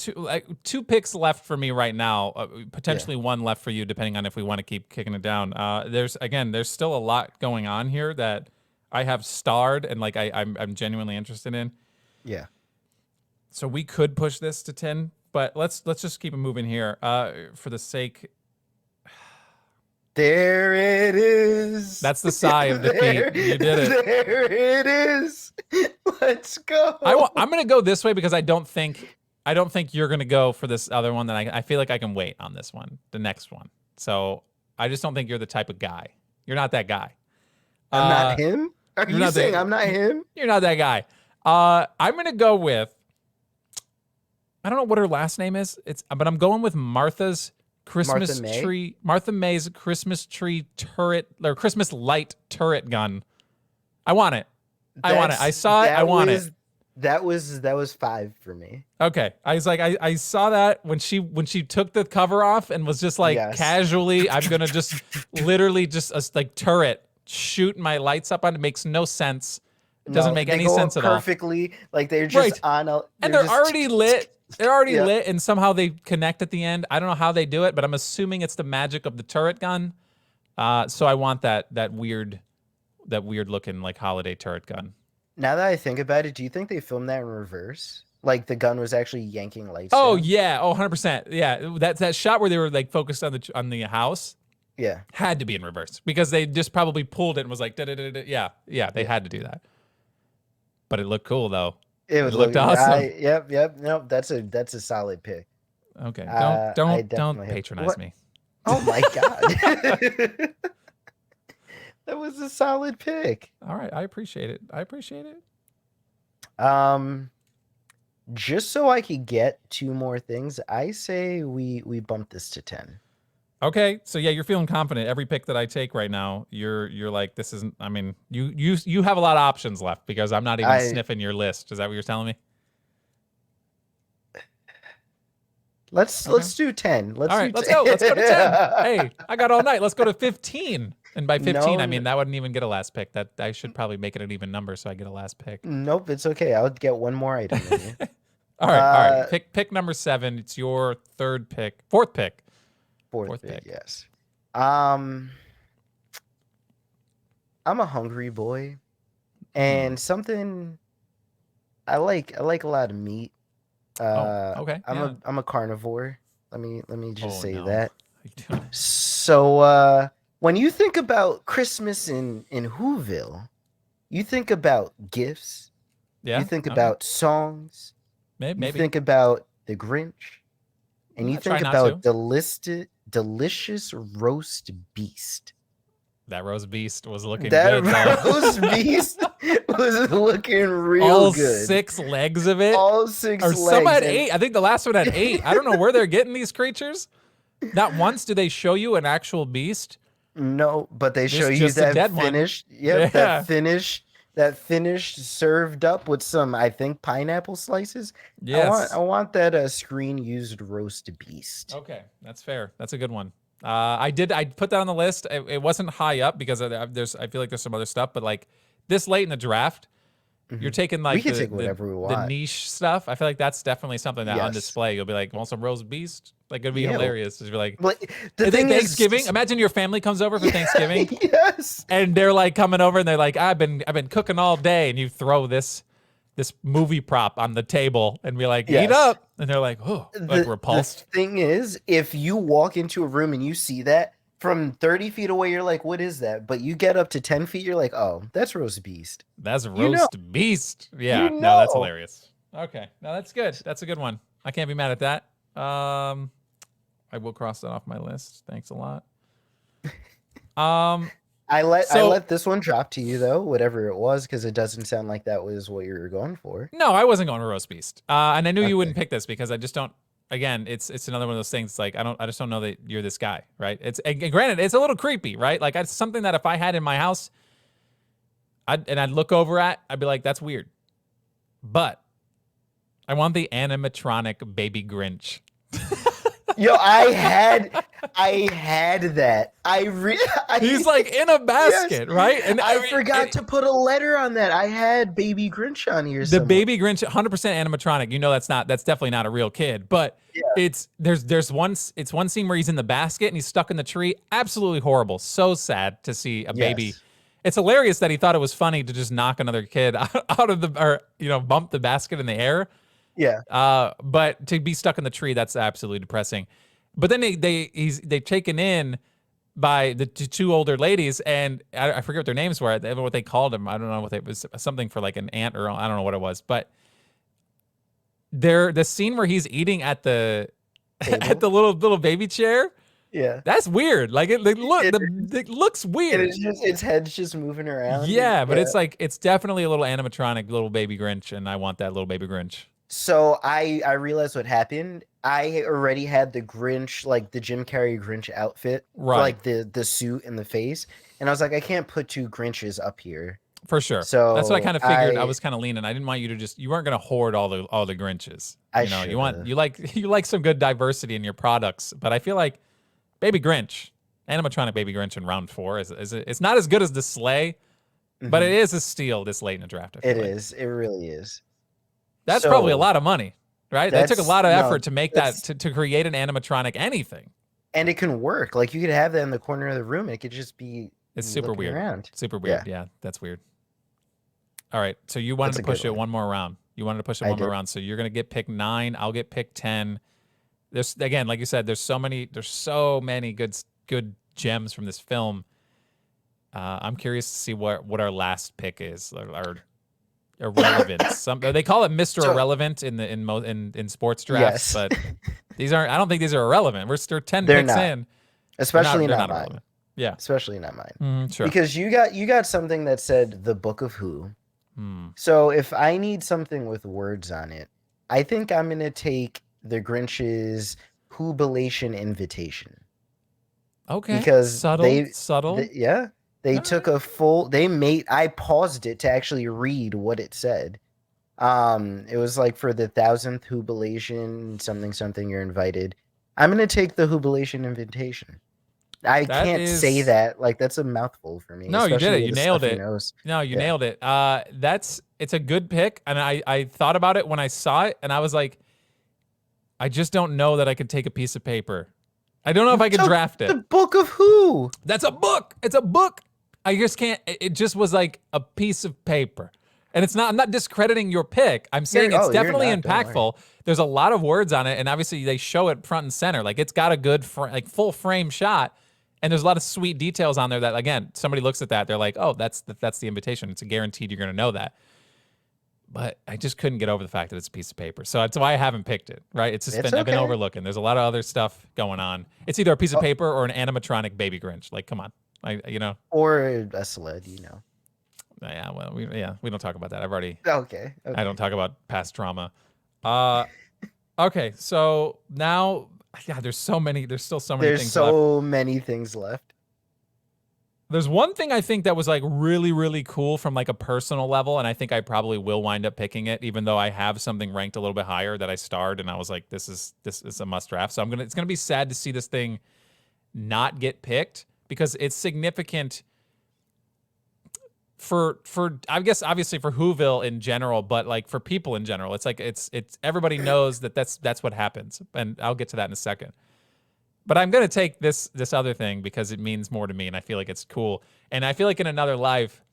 S1: two picks left for me right now. Potentially one left for you, depending on if we want to keep kicking it down. There's still a lot going on here that I have starred and like I'm genuinely interested in.
S2: Yeah.
S1: So we could push this to 10, but let's just keep it moving here for the sake.
S2: There it is.
S1: That's the sigh of defeat. You did it.
S2: There it is. Let's go.
S1: I'm gonna go this way because I don't think you're gonna go for this other one. That I feel like I can wait on this one, the next one. So I just don't think you're the type of guy. You're not that guy.
S2: I'm not him. Are you saying I'm not him?
S1: You're not that guy. I'm gonna go with. I don't know what her last name is. But I'm going with Martha's Christmas tree. Martha May's Christmas tree turret or Christmas light turret gun. I want it. I want it. I saw it. I want it.
S2: That was 5 for me.
S1: Okay. I was like, I saw that when she took the cover off and was just like casually, I'm gonna just literally just a like turret shoot my lights up on it. Makes no sense. It doesn't make any sense at all.
S2: Perfectly, like they're just on a
S1: and they're already lit. They're already lit, and somehow they connect at the end. I don't know how they do it, but I'm assuming it's the magic of the turret gun. So I want that weird looking like holiday turret gun.
S2: Now that I think about it, do you think they filmed that in reverse? Like the gun was actually yanking lights?
S1: Oh
S2: down?
S1: yeah, 100%. Yeah, that shot where they were like focused on the house.
S2: Yeah,
S1: had to be in reverse because they just probably pulled it and was like, yeah. They had to do that. But it looked cool though.
S2: It looked awesome. Yep. No, that's a solid pick.
S1: Okay, don't patronize me.
S2: Oh my god, that was a solid pick.
S1: All right, I appreciate it.
S2: Just so I could get 2 more things, I say we bump this to 10.
S1: Okay, so yeah, you're feeling confident. Every pick that I take right now, you're like, this isn't. I mean, you have a lot of options left because I'm not even sniffing your list. Is that what you're telling me?
S2: Let's do 10.
S1: All right, let's go. Let's go to 10. Hey, I got all night. Let's go to 15. And by 15, I mean that wouldn't even get a last pick. That I should probably make it an even number so I get a last pick.
S2: Nope, it's okay. I would get one more item.
S1: All right. Pick number 7. It's your fourth pick. Fourth pick,
S2: yes. I'm a hungry boy, and something I like a lot of meat.
S1: Okay.
S2: I'm a carnivore. Let me just say that.
S1: How you doing?
S2: So when you think about Christmas in Whoville, you think about gifts.
S1: Yeah.
S2: You think about songs.
S1: Maybe.
S2: You think about the Grinch, and you think about delicious roast beast.
S1: That roast beast was looking good.
S2: That roast beast was looking real good.
S1: All 6 legs of it.
S2: All 6 legs.
S1: Some had 8. I think the last one had 8. I don't know where they're getting these creatures. Not once do they show you an actual beast.
S2: No, but they show you that finish. Yep, that finished, served up with some, I think, pineapple slices. I
S1: Yes.
S2: want that screen used roast beast.
S1: Okay, that's fair. That's a good one. I put that on the list. It wasn't high up because I feel like there's some other stuff, but like this late in the draft, you're
S2: Mhm.
S1: taking
S2: We
S1: like
S2: can take whatever we
S1: the
S2: want.
S1: niche stuff. I feel like that's definitely something that on
S2: Yes.
S1: display you'll be like, want some roast beast? Like it'd be
S2: Yeah.
S1: hilarious. Just be like,
S2: But the
S1: is it
S2: thing is,
S1: Thanksgiving? Imagine your family comes over for
S2: yeah,
S1: Thanksgiving
S2: yes.
S1: and they're like coming over and they're like, I've been cooking all day, and you throw this movie prop on the table and be like, eat
S2: Yes.
S1: up, and they're like, oh, like
S2: The
S1: repulsed.
S2: thing is, if you walk into a room and you see that from 30 feet away, you're like, what is that? But you get up to 10 feet, you're like, oh, that's roast beast.
S1: That's
S2: You know,
S1: roast beast.
S2: you
S1: Yeah, no, that's
S2: know.
S1: hilarious. Okay, no, that's good. That's a good one. I can't be mad at that. I will cross that off my list. Thanks a lot. Um,
S2: I
S1: so
S2: let this one drop to you though, whatever it was, because it doesn't sound like that was what you were going for.
S1: no, I wasn't going to roast beast. And I knew you wouldn't
S2: Okay.
S1: pick this because I just don't. Again, it's another one of those things. Like I just don't know that you're this guy, right? And granted, it's a little creepy, right? Like it's something that if I had in my house, I'd look over at, I'd be like, that's weird. But I want the animatronic baby Grinch.
S2: Yo, I had that.
S1: He's like in a basket,
S2: yes,
S1: right? And
S2: I forgot to put a letter on that. I had Baby Grinch on here.
S1: the
S2: Somewhere.
S1: baby Grinch, 100% animatronic. You know that's definitely not a real kid. But
S2: Yeah.
S1: there's one scene where he's in the basket and he's stuck in the tree. Absolutely horrible. So sad to see a baby.
S2: Yes.
S1: It's hilarious that he thought it was funny to just knock another kid out of bump the basket in the air.
S2: Yeah.
S1: But to be stuck in the tree, that's absolutely depressing. But then they've taken in by the two older ladies, and I forget what their names were, what they called them. I don't know what it was, something for like an aunt, or I don't know what it was. But the scene where he's eating at the at the little baby chair,
S2: Yeah.
S1: that's weird. Like it looks
S2: And
S1: weird.
S2: it's just its head's just moving around.
S1: Yeah, but it's like it's definitely a little animatronic little baby Grinch, and I want that little baby Grinch.
S2: So I realized what happened. I already had the Grinch, like the Jim Carrey Grinch outfit,
S1: Right.
S2: like the suit and the face, and I was like, I can't put two Grinches up here.
S1: For sure.
S2: So
S1: That's what I kind of figured. I was kind of leaning. I didn't want you to you weren't going to hoard all the Grinches.
S2: I
S1: You like some good diversity in your products, but I feel like Baby Grinch, animatronic Baby Grinch in round 4 it's not as good as the sleigh, but it is a steal this late in the draft. I feel like.
S2: is. It really is.
S1: That's probably a lot of money, right? That took a lot of effort to make that to create an animatronic anything.
S2: And it can work. Like you could have that in the corner of the room. It could just be.
S1: It's super weird.
S2: Around.
S1: Super weird. Yeah, that's weird. All right, so you wanted to push it one more round. You wanted to push it one more round. So you're gonna get pick 9. I'll get pick 10. There's again, like you said, there's so many good gems from this film. I'm curious to see what our last pick is. Our irrelevant. They call it Mr. Irrelevant in sports drafts, but these aren't. I don't think these are irrelevant. We're 10 picks
S2: not.
S1: in.
S2: Especially
S1: they're
S2: not mine.
S1: irrelevant. Yeah,
S2: especially not mine.
S1: Sure.
S2: Because you got something that said the Book of Who. So if I need something with words on it, I think I'm gonna take the Grinch's Whobilation invitation.
S1: Okay.
S2: Because
S1: subtle.
S2: They took a full. I paused it to actually read what it said. It was like for the 1000th Whobilation something you're invited. I'm gonna take the Whobilation invitation. I can't say that. Like that's a mouthful for me.
S1: No, you did it. You nailed it. No, you nailed it. It's a good pick, and I thought about it when I saw it, and I was like, I just don't know that I could take a piece of paper. I don't know if I could draft it.
S2: The Book of Who?
S1: That's a book. It's a book. I just can't. It just was like a piece of paper. And it's not. I'm not discrediting your pick. I'm saying it's definitely impactful. There's a lot of words on it, and obviously they show it front and center. Like it's got a good full frame shot. And there's a lot of sweet details on there that, again, somebody looks at that, they're like, oh, that's the invitation. It's a guaranteed you're going to know that. But I just couldn't get over the fact that it's a piece of paper. So that's why I haven't picked it, right? It's just I've been overlooking. There's a lot of other stuff going on. It's either a piece of paper or an animatronic baby Grinch. Like, come on.
S2: Or a sled,
S1: Yeah, well, we don't talk about that. I've already.
S2: Okay.
S1: I don't talk about past trauma. Okay, so now... Yeah, there's still so many things left.
S2: There's so many things left.
S1: There's one thing I think that was like really, really cool from like a personal level, and I think I probably will wind up picking it, even though I have something ranked a little bit higher that I starred and I was like, this is a must draft. So it's gonna be sad to see this thing not get picked because it's significant for I guess obviously for Whoville in general, but like for people in general. It's like it's everybody knows that's what happens. And I'll get to that in a second. But I'm gonna take this other thing because it means more to me, and I feel like it's cool. And I feel like in another life,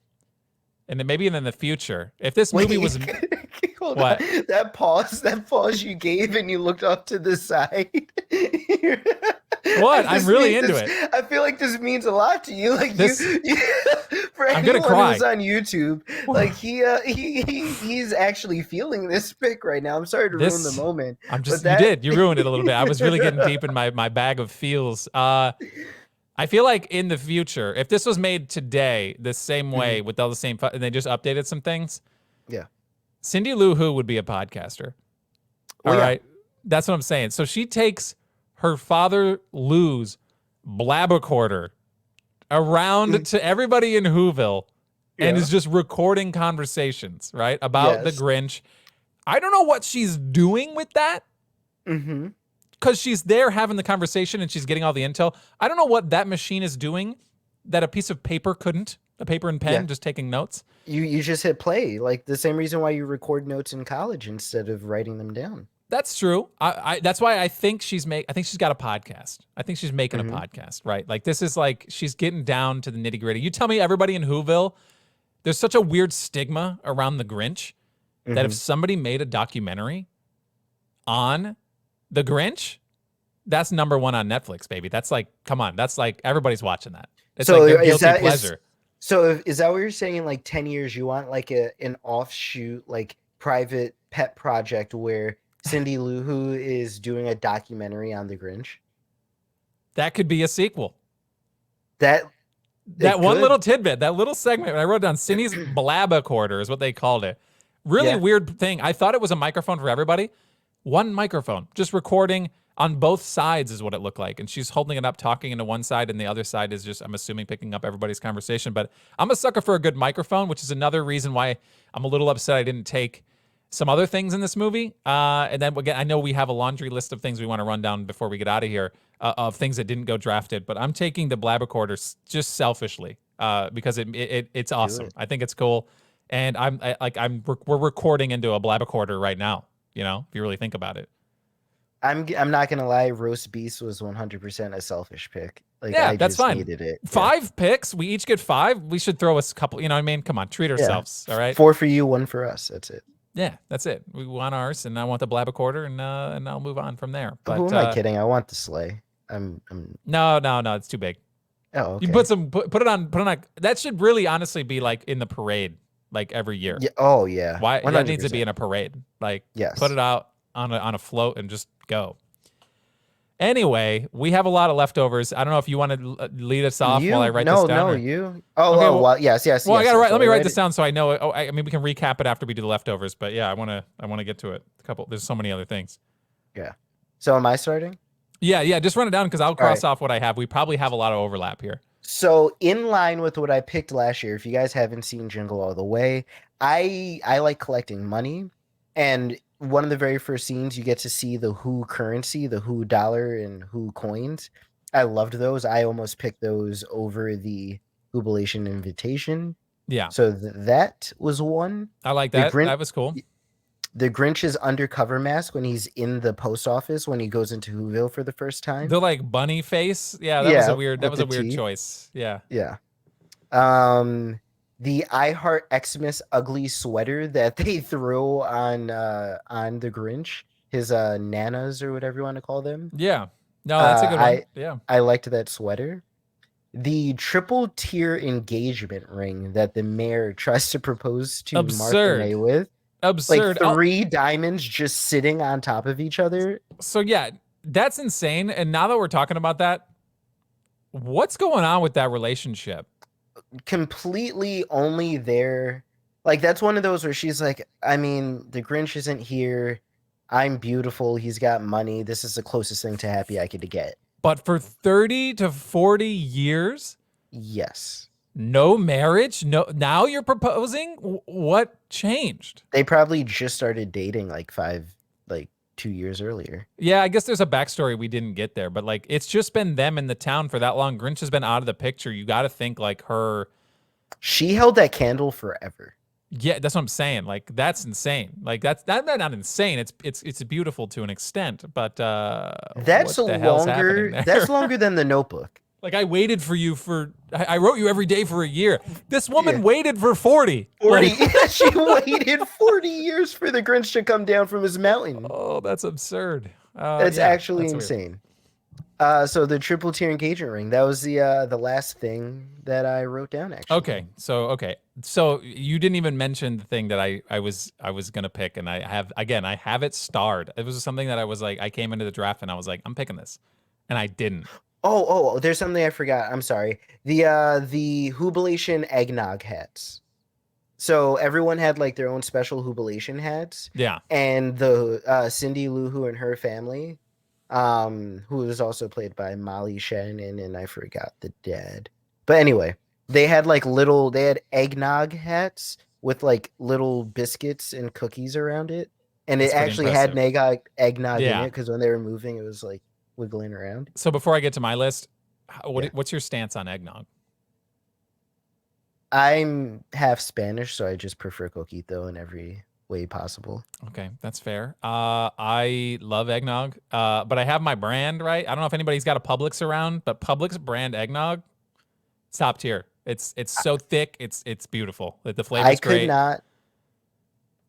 S1: and then maybe in the future, if this movie was
S2: Hold
S1: what?
S2: on. That pause you gave, and you looked off to the side.
S1: What? I'm really into it.
S2: I feel like this means a lot to you. Like
S1: this,
S2: for
S1: I'm gonna
S2: anyone
S1: cry.
S2: who's on YouTube, like he's actually feeling this pick right now. I'm sorry to ruin the moment.
S1: You ruined it a little bit. I was really getting deep in my bag of feels. I feel like in the future, if this was made today the same way with all the same, and they just updated some things,
S2: yeah,
S1: Cindy Lou Who would be a podcaster. All right, that's what I'm saying. So she takes her father Lou's blabbercorder around to everybody in Whoville and is just recording conversations, right, about the Grinch. I don't know what she's doing with that.
S2: Mm-hmm.
S1: Because she's there having the conversation and she's getting all the intel. I don't know what that machine is doing that a piece of paper couldn't. A paper and pen, just taking notes.
S2: You just hit play, like the same reason why you record notes in college instead of writing them down.
S1: That's true. That's why I think she's got a podcast. I think she's making a podcast, right? Like this is like she's getting down to the nitty gritty. You tell me, everybody in Whoville, there's such a weird stigma around the Grinch that if somebody made a documentary on the Grinch, that's number one on Netflix, baby. That's like, come on, that's like everybody's watching that. It's like their guilty pleasure.
S2: Is that what you're saying? In like 10 years, you want like an offshoot, like private pet project where Cindy Lou Who is doing a documentary on the Grinch?
S1: That could be a sequel.
S2: That
S1: one little tidbit, that little segment I wrote down, Cindy's blabbercorder is what they called it. Really weird thing. I thought it was a microphone for everybody. One microphone, just recording on both sides is what it looked like. And she's holding it up, talking into one side, and the other side is just, I'm assuming, picking up everybody's conversation. But I'm a sucker for a good microphone, which is another reason why I'm a little upset I didn't take some other things in this movie. And then again, I know we have a laundry list of things we want to run down before we get out of here, of things that didn't go drafted. But I'm taking the blabbercorder just selfishly because it's awesome. I think it's cool. And we're recording into a blabbercorder right now. You know, if you really think about it.
S2: I'm not gonna lie, roast beast was 100% a selfish pick. Like,
S1: yeah,
S2: I
S1: that's
S2: just
S1: fine.
S2: Needed it.
S1: 5 picks. We each get 5. We should throw us a couple. You know what I mean? Come on, treat ourselves. All right.
S2: 4 for you, 1 for us. That's it.
S1: Yeah, that's it. We want ours, and I want the blabbercorder, and I'll move on from there. But
S2: who am I kidding? I want the sleigh. I'm.
S1: No, it's too big.
S2: Oh, okay.
S1: You put it on. That should really, honestly, be like in the parade, like every year.
S2: Yeah. Oh yeah.
S1: Why 100%. That needs to be in a parade? Like, put it out on a float and just go. Anyway, we have a lot of leftovers. I don't know if you want to lead us off while I write this down.
S2: No, you. Oh, well, yes.
S1: Well, I gotta write. Let me write this down so I know. Oh, I mean, we can recap it after we do the leftovers. But yeah, I want to get to it. There's so many other things.
S2: Yeah. So am I starting?
S1: Yeah. Just run it down because I'll cross off what I have. We probably have a lot of overlap here.
S2: So in line with what I picked last year, if you guys haven't seen Jingle All the Way, I like collecting money, and one of the very first scenes, you get to see the Who currency, the Who dollar and Who coins. I loved those. I almost picked those over the Whobilation invitation.
S1: Yeah.
S2: So that was one.
S1: I like that. That was cool.
S2: The Grinch's undercover mask when he's in the post office when he goes into Whoville for the first time.
S1: The like bunny face. Yeah, that was a weird. That was a weird choice. Yeah.
S2: Yeah. The I Heart Xmas ugly sweater that they throw on the Grinch, his nanas or whatever you want to call them.
S1: Yeah. No, that's a good one. Yeah.
S2: I liked that sweater. The triple tier engagement ring that the mayor tries to propose to Martha May with.
S1: Absurd.
S2: Like 3 diamonds just sitting on top of each other.
S1: So yeah, that's insane. And now that we're talking about that, what's going on with that relationship?
S2: Completely only there. Like, that's one of those where she's like, I mean, the Grinch isn't here. I'm beautiful. He's got money. This is the closest thing to happy I could get.
S1: But for 30 to 40 years,
S2: Yes.
S1: No marriage? No. Now you're proposing? What changed?
S2: They probably just started dating like 2 years earlier.
S1: Yeah, I guess there's a backstory we didn't get there, but like it's just been them in the town for that long. Grinch has been out of the picture. You got to think like her.
S2: She held that candle forever.
S1: Yeah, that's what I'm saying. Like that's insane. Like that's not insane. It's beautiful to an extent, but
S2: That's
S1: what the hell's happening
S2: longer.
S1: there?
S2: That's longer than The Notebook.
S1: Like I waited for you for. I wrote you every day for a year. This woman
S2: Yeah.
S1: waited for 40.
S2: 40.
S1: Like,
S2: She waited 40 years for the Grinch to come down from his mountain.
S1: oh, that's absurd.
S2: That's
S1: yeah,
S2: actually
S1: that's weird.
S2: insane. So the triple tier engagement ring. That was the last thing that I wrote down. Actually.
S1: Okay. So you didn't even mention the thing that I was gonna pick, and I have it starred. It was something that I was like, I came into the draft and I was like, I'm picking this, and I didn't.
S2: Oh, there's something I forgot. I'm sorry. The Whobilation eggnog hats. So everyone had like their own special Whobilation hats.
S1: Yeah.
S2: And the Cindy Lou Who and her family, who was also played by Molly Shannon, and I forgot the dad. But anyway, they had eggnog hats with like little biscuits and cookies around it. And
S1: That's
S2: it
S1: pretty
S2: actually had eggnog in
S1: Yeah.
S2: it because when they were moving, it was like wiggling around.
S1: So before I get to my list,
S2: Yeah.
S1: what's your stance on eggnog?
S2: I'm half Spanish, so I just prefer coquito in every way possible.
S1: Okay, that's fair. I love eggnog, but I have my brand, right? I don't know if anybody's got a Publix around, but Publix brand eggnog, it's top tier. It's so thick, it's beautiful. The flavor's great.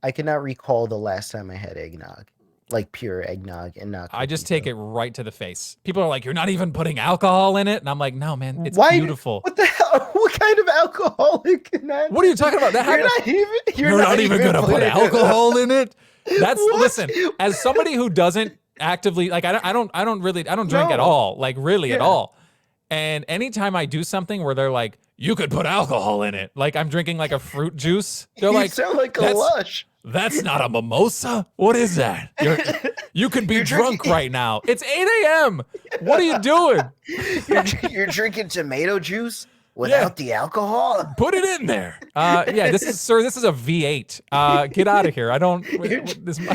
S2: I could not recall the last time I had eggnog, like pure eggnog, and not.
S1: I just
S2: coquito.
S1: take it right to the face. People are like, "You're not even putting alcohol in it," and I'm like, "No, man, it's
S2: Why?
S1: beautiful."
S2: What the hell? What kind of alcoholic?
S1: What are you talking about? That
S2: You're not even
S1: gonna put alcohol in it. That's
S2: What?
S1: listen. As somebody who doesn't actively like, I don't drink at
S2: No.
S1: all, like really at
S2: Yeah.
S1: all. And anytime I do something where they're like, "You could put alcohol in it," like I'm drinking like a fruit juice, they're
S2: You
S1: like,
S2: sound like a
S1: "That's-
S2: lush.
S1: That's not a mimosa. What is that? You could be
S2: You're
S1: drunk
S2: drinking-
S1: right now. It's 8 a.m. What are you doing?
S2: You're drinking tomato juice without the alcohol.
S1: Put it in there. Yeah, this is a V8. Get out of here. I don't.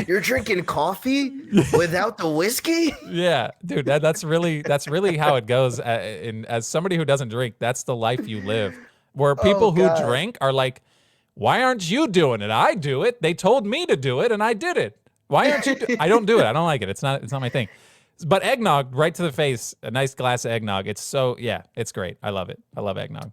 S2: You're drinking coffee without the whiskey.
S1: Yeah, dude, that's really how it goes. As somebody who doesn't drink, that's the life you live. Where people who
S2: God.
S1: drink are like, why aren't you doing it? I do it. They told me to do it, and I did it. Why aren't you? I don't do it. I don't like it. It's not my thing. But eggnog, right to the face, a nice glass of eggnog. It's it's great. I love it. I love eggnog.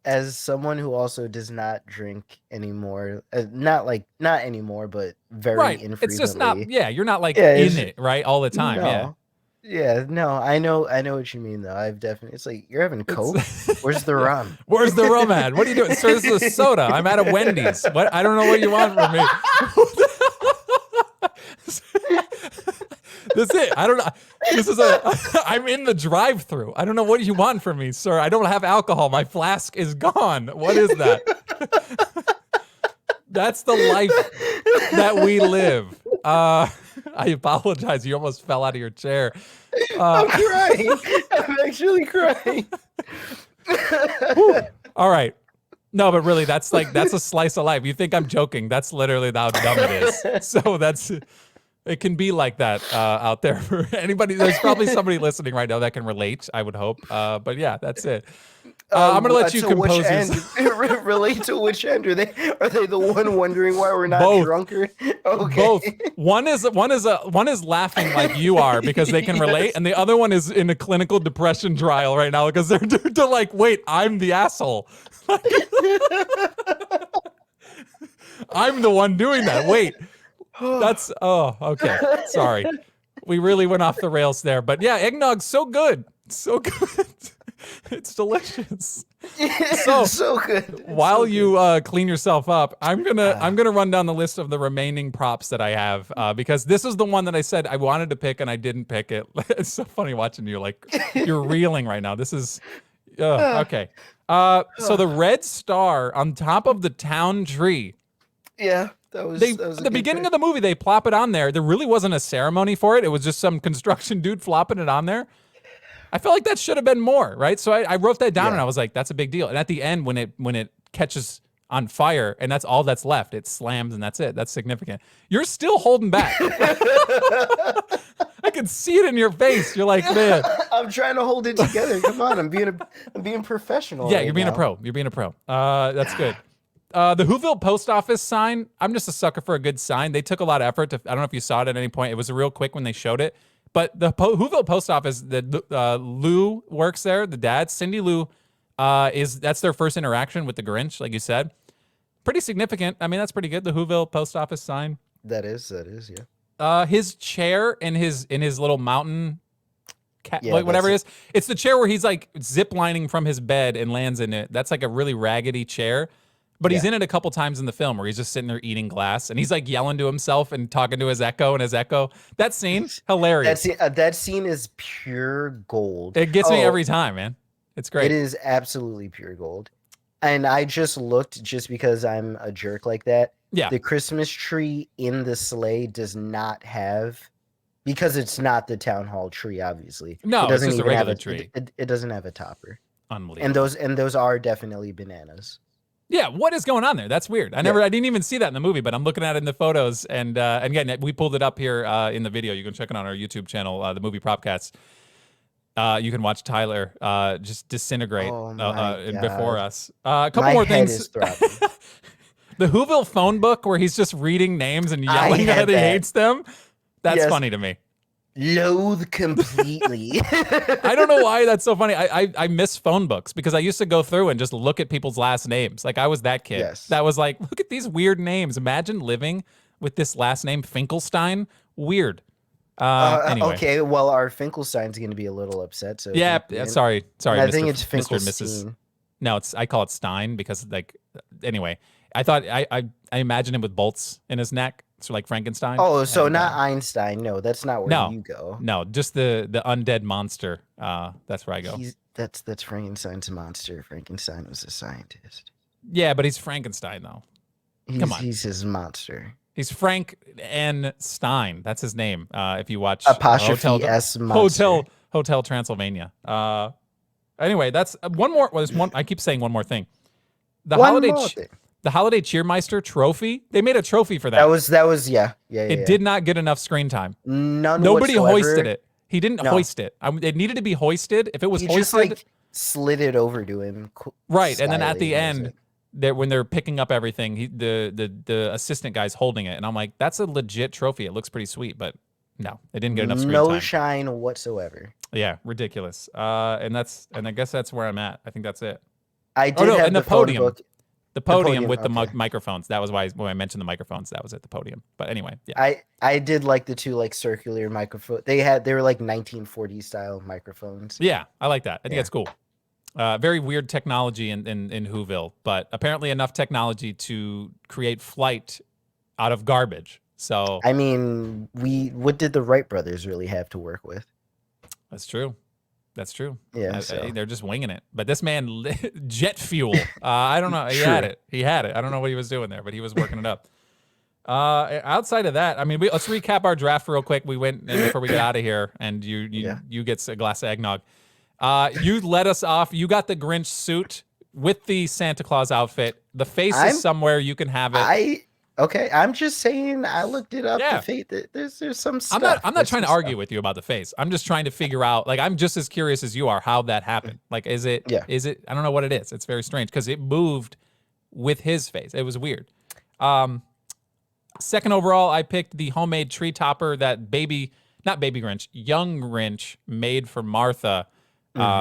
S2: As someone who also does not drink anymore, not anymore, but very
S1: Right.
S2: infrequently.
S1: It's just not. Yeah, you're not like
S2: Yeah,
S1: in
S2: it's-
S1: it right all the time.
S2: No.
S1: Yeah.
S2: Yeah, no, I know what you mean though. I've definitely. It's like you're having Coke. Where's the rum?
S1: Where's the rum at? What are you doing? Sir, this is a soda. I'm at a Wendy's. What? I don't know what you want from me. That's it. I don't know. I'm in the drive-through. I don't know what you want from me, sir. I don't have alcohol. My flask is gone. What is that? That's the life that we live. I apologize. You almost fell out of your chair.
S2: I'm crying. I'm actually crying.
S1: All right. No, but really, that's a slice of life. You think I'm joking? That's literally how dumb it is. So it can be like that out there for anybody. There's probably somebody listening right now that can relate, I would hope. But yeah, that's it. I'm gonna let you compose yours.
S2: Relate to which end? Are they the one wondering why we're not
S1: Both.
S2: drunker? Okay.
S1: Both. One is laughing like you are because they can relate, and the other one is in a clinical depression trial right now because they're like, wait, I'm the asshole. I'm the one doing that. Wait, okay. Sorry, we really went off the rails there, but yeah, eggnog's so good, so good. It's delicious.
S2: It's so good.
S1: While you clean yourself up, I'm gonna run down the list of the remaining props that I have because this is the one that I said I wanted to pick and I didn't pick it. It's so funny watching you like you're reeling right now. This is okay. So the red star on top of the town tree.
S2: Yeah, that was
S1: At the beginning of the movie, they plop it on there. There really wasn't a ceremony for it. It was just some construction dude flopping it on there. I felt like that should have been more, right? So I wrote that down
S2: Yeah.
S1: and I was like, that's a big deal. And at the end, when it catches on fire and that's all that's left, it slams and that's it. That's significant. You're still holding back. I can see it in your face. You're like, man.
S2: I'm trying to hold it together. Come on, I'm being professional.
S1: Yeah,
S2: right
S1: you're being
S2: now.
S1: a pro. You're being a pro. That's good. The Whoville post office sign, I'm just a sucker for a good sign. They took a lot of effort to, I don't know if you saw it at any point. It was real quick when they showed it. But the Whoville post office, Lou works there, the dad, Cindy Lou, that's their first interaction with the Grinch, like you said. Pretty significant. I mean, that's pretty good. The Whoville post office sign.
S2: That is, yeah.
S1: His chair in his little mountain
S2: Yeah,
S1: like whatever it
S2: that's
S1: is. It's the chair where he's like zip lining from his bed and lands in it. That's like a really raggedy chair. But he's in it a couple times in the film where he's just sitting there eating glass and he's like yelling to himself and talking to his echo and his echo. That scene, hilarious.
S2: That scene is pure gold.
S1: It gets me every time, man. It's great.
S2: It is absolutely pure gold. And I just looked just because I'm a jerk like that.
S1: Yeah.
S2: The Christmas tree in the sleigh does not have, because it's not the town hall tree, obviously.
S1: No,
S2: it doesn't
S1: it's just a
S2: even have
S1: regular tree.
S2: It doesn't have a topper.
S1: Unbelievable.
S2: And those are definitely bananas.
S1: Yeah, what is going on there? That's weird. I didn't even see that in the movie, but I'm looking at it in the photos, and again, we pulled it up here in the video. You can check it on our YouTube channel, the movie Propcast. You can watch Tyler just disintegrate before us. A couple more things.
S2: Is throbbing.
S1: The Whoville phone book where he's just reading names and yelling that he hates them. That's funny to me.
S2: Loathe completely.
S1: I don't know why that's so funny. I miss phone books because I used to go through and just look at people's last names. Like I was that kid that was like, look at these weird names. Imagine living with this last name Finkelstein. Weird. Anyway.
S2: Okay, well, our Finkelstein's going to be a little upset. So
S1: sorry.
S2: I think
S1: Mr.
S2: it's
S1: Mr. and Mrs. No, I call it Stein because like anyway. I thought I imagined him with bolts in his neck. So like Frankenstein.
S2: Oh, so not Einstein. No, that's not where you go.
S1: No, just the undead monster. That's where I go.
S2: That's Frankenstein's monster. Frankenstein was a scientist.
S1: Yeah, but he's Frankenstein though. Come on.
S2: He's his monster.
S1: He's Frank N. Stein. That's his name. If you watch
S2: apostrophe S monster.
S1: Hotel Transylvania. Anyway, that's one more. Well, there's one. I keep saying one more thing. The holiday cheermeister trophy. They made a trophy for that.
S2: That was yeah.
S1: It did not get enough screen time.
S2: Nobody
S1: hoisted it. He didn't hoist it. It needed to be hoisted. If it was hoisted,
S2: just like slid it over to him.
S1: Right, and then at the end, when they're picking up everything, the assistant guy's holding it, and I'm like, that's a legit trophy. It looks pretty sweet, but no, it didn't get enough screen time.
S2: No shine whatsoever.
S1: Yeah, ridiculous. And I guess that's where I'm at. I think that's it.
S2: I did have the podium. Book.
S1: The podium with the microphones. That was why when I mentioned the microphones, that was at the podium. But anyway, yeah.
S2: I did like the two like circular microphone. They were like 1940s style microphones.
S1: Yeah, I like that. I think that's cool. Very weird technology in Whoville, but apparently enough technology to create flight out of garbage. So
S2: I mean, what did the Wright brothers really have to work with?
S1: That's true. That's true.
S2: Yeah,
S1: they're just winging it. But this man, jet fuel. I don't know. He had it. I don't know what he was doing there, but he was working it up. Outside of that, I mean, let's recap our draft real quick. We went before we get out of here, and you get a glass of eggnog. You let us off. You got the Grinch suit with the Santa Claus outfit. The face is somewhere. You can have it.
S2: Okay, I'm just saying. I looked it up. Yeah. The face. There's some stuff.
S1: I'm not trying to argue with you about the face. I'm just trying to figure out. Like, I'm just as curious as you are how that happened. Like, is it? Yeah. Is it? I don't know what it is. It's very strange because it moved with his face. It was weird. Second overall, I picked the homemade tree topper that not baby Grinch, young Grinch made for Martha.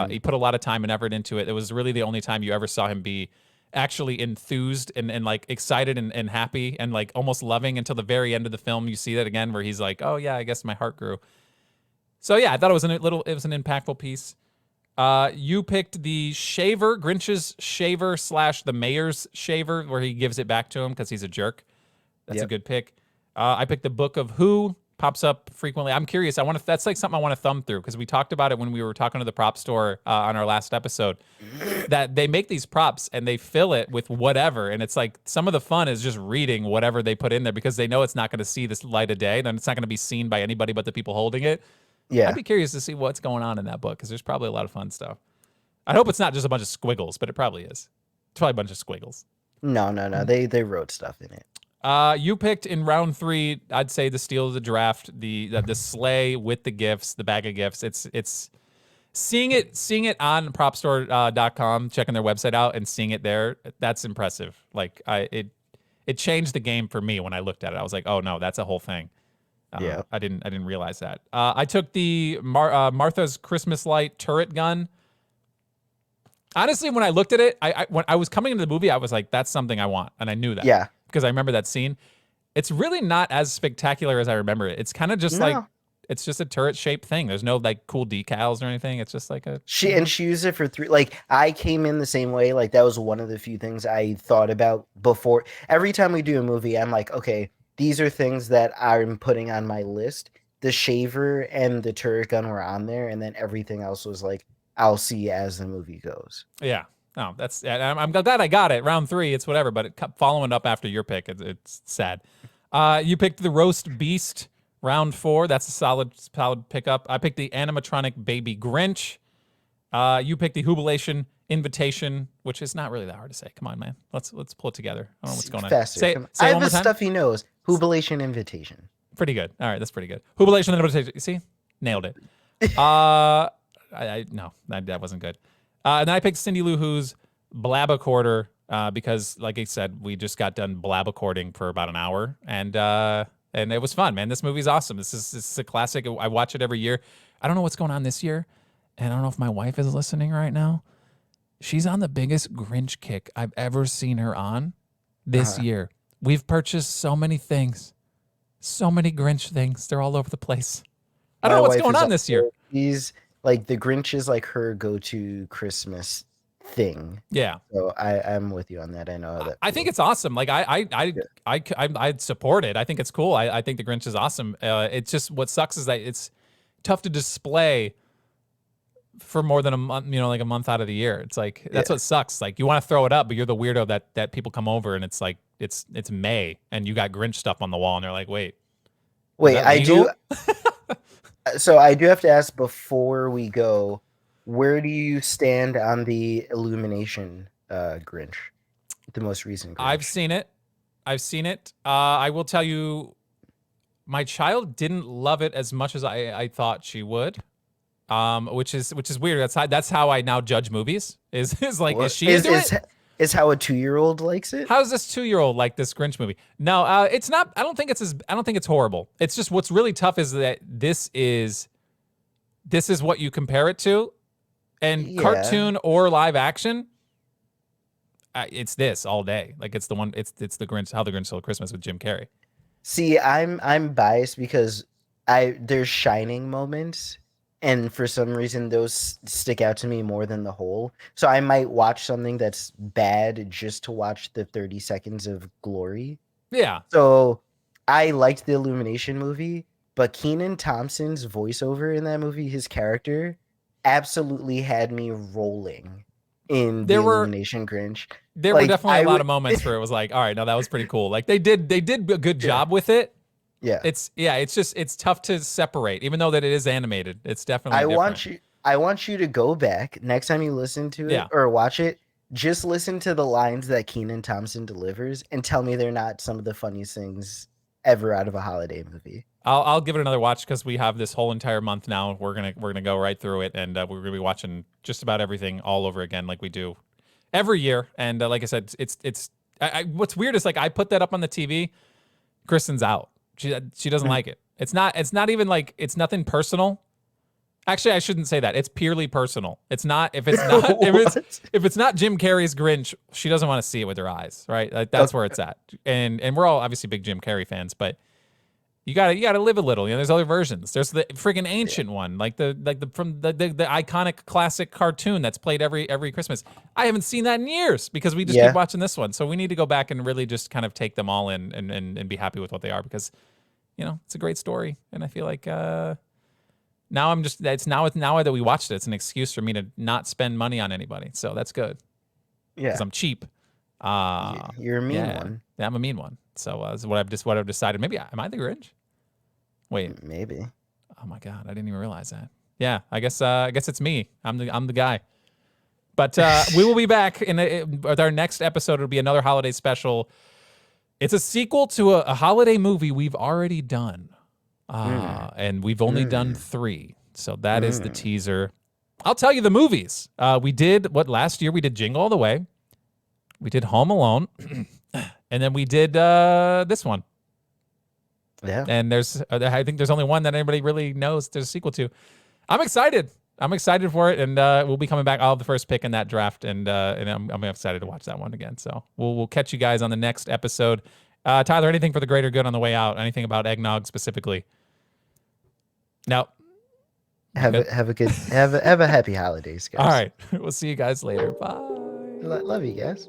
S1: He put a lot of time and effort into it. It was really the only time you ever saw him be actually enthused and like excited and happy and like almost loving until the very end of the film. You see that again where he's like, oh yeah, I guess my heart grew. So yeah, I thought it was an impactful piece. You picked the shaver, Grinch's shaver / the mayor's shaver, where he gives it back to him because he's a jerk. That's a good pick. I picked the Book of Who. Pops up frequently. I'm curious. That's like something I want to thumb through because we talked about it when we were talking to the prop store on our last episode. That they make these props and they fill it with whatever, and it's like some of the fun is just reading whatever they put in there because they know it's not going to see this light of day. Then it's not going to be seen by anybody but the people holding it.
S2: Yeah.
S1: I'd be curious to see what's going on in that book because there's probably a lot of fun stuff. I hope it's not just a bunch of squiggles, but it probably is. It's probably a bunch of squiggles.
S2: No. They wrote stuff in it.
S1: You picked in round 3. I'd say the steal of the draft, the sleigh with the gifts, the bag of gifts. It's seeing it on propstore.com, checking their website out and seeing it there. That's impressive. Like it changed the game for me when I looked at it. I was like, oh no, that's a whole thing.
S2: Yeah.
S1: I didn't realize that. I took the Martha's Christmas light turret gun. Honestly, when I looked at it, when I was coming into the movie, I was like, that's something I want. And I knew that.
S2: Yeah.
S1: Because I remember that scene. It's really not as spectacular as I remember it. It's kind of just like, it's just a turret shaped thing. There's no like cool decals or anything. It's just like a.
S2: She used it for 3. Like I came in the same way. Like that was one of the few things I thought about before. Every time we do a movie, I'm like, okay, these are things that I'm putting on my list. The shaver and the turret gun were on there, and then everything else was like, I'll see as the movie goes.
S1: Yeah. No, that's. I'm glad I got it. Round 3, it's whatever. But it kept following up after your pick. It's sad. You picked the roast beast. Round 4. That's a solid pickup. I picked the animatronic baby Grinch. You picked the Whovilation invitation, which is not really that hard to say. Come on, man. Let's pull it together. I don't know what's going on.
S2: Faster.
S1: Say
S2: I
S1: it
S2: have
S1: one
S2: a
S1: more time.
S2: stuffy nose. Whovilation invitation.
S1: Pretty good. All right, that's pretty good. Whovilation invitation. You see? Nailed it. No, that wasn't good. And then I picked Cindy Lou Who's Blabacorder because, like I said, we just got done blabacording for about an hour, and it was fun, man. This movie's awesome. This is a classic. I watch it every year. I don't know what's going on this year, and I don't know if my wife is listening right now. She's on the biggest Grinch kick I've ever seen her on this year. We've purchased so many things, so many Grinch things. They're all over the place. I don't know what's going on this year.
S2: He's like the Grinch is like her go-to Christmas thing.
S1: Yeah.
S2: So I'm with you on that. I know that.
S1: I think it's awesome. Like I'd support it. I think it's cool. I think the Grinch is awesome. It's just what sucks is that it's tough to display for more than a month, like a month out of the year. It's like that's what sucks. Like you want to throw it up, but you're the weirdo that people come over and it's like it's May and you got Grinch stuff on the wall and they're like, wait,
S2: I do. So I do have to ask before we go, where do you stand on the Illumination Grinch, the most recent Grinch?
S1: I've seen it. I will tell you, my child didn't love it as much as I thought she would. Which is weird. That's how I now judge movies. Is like, is she into it?
S2: Is how a 2-year-old likes it?
S1: How's this 2-year-old like this Grinch movie? No, it's not. I don't think it's horrible. It's just what's really tough is that this is what you compare it to, and cartoon or live action. It's this all day. Like it's the one. It's the Grinch. How the Grinch Stole Christmas with Jim Carrey.
S2: See, I'm biased because there's shining moments. And for some reason, those stick out to me more than the whole. So I might watch something that's bad just to watch the 30 seconds of glory.
S1: Yeah.
S2: So I liked the Illumination movie, but Kenan Thompson's voiceover in that movie, his character, absolutely had me rolling in the Illumination Grinch.
S1: There were definitely a lot of moments where it was like, all right, no, that was pretty cool. Like they did a good job with it.
S2: Yeah.
S1: It's tough to separate, even though that it is animated. It's definitely different.
S2: I want you to go back next time you listen to it or watch it. Just listen to the lines that Kenan Thompson delivers and tell me they're not some of the funniest things ever out of a holiday movie.
S1: I'll give it another watch because we have this whole entire month now. We're gonna go right through it, and we're gonna be watching just about everything all over again, like we do every year. And like I said, what's weird is like I put that up on the TV. Kristen's out. She doesn't like it. It's not even like it's nothing personal. Actually, I shouldn't say that. It's purely personal. It's not if it's not Jim Carrey's Grinch, she doesn't want to see it with her eyes, right? Like, that's where it's at. And we're all obviously big Jim Carrey fans, but you gotta live a little. There's other versions. There's the freaking ancient one, like the iconic classic cartoon that's played every Christmas. I haven't seen that in years because we just keep watching this one. So we need to go back and really just kind of take them all in and be happy with what they are because it's a great story. And I feel like now that we watched it, it's an excuse for me to not spend money on anybody. So that's good. Yeah, because I'm cheap.
S2: You're a mean one.
S1: Yeah, I'm a mean one. So what I've decided. Maybe am I the Grinch? Wait,
S2: maybe.
S1: Oh my God, I didn't even realize that. Yeah, I guess it's me. I'm the guy. But we will be back with our next episode. It'll be another holiday special. It's a sequel to a holiday movie we've already done. And we've only done 3. So that is the teaser. I'll tell you the movies. We did last year we did Jingle All the Way. We did Home Alone. And then we did this one.
S2: Yeah.
S1: And I think there's only one that anybody really knows there's a sequel to. I'm excited. I'm excited for it, and we'll be coming back. I'll have the first pick in that draft, and I'm excited to watch that one again. So we'll catch you guys on the next episode. Tyler, anything for the greater good on the way out? Anything about eggnog specifically? No.
S2: Have a happy holidays, guys.
S1: All right, we'll see you guys later. Bye.
S2: Love you guys.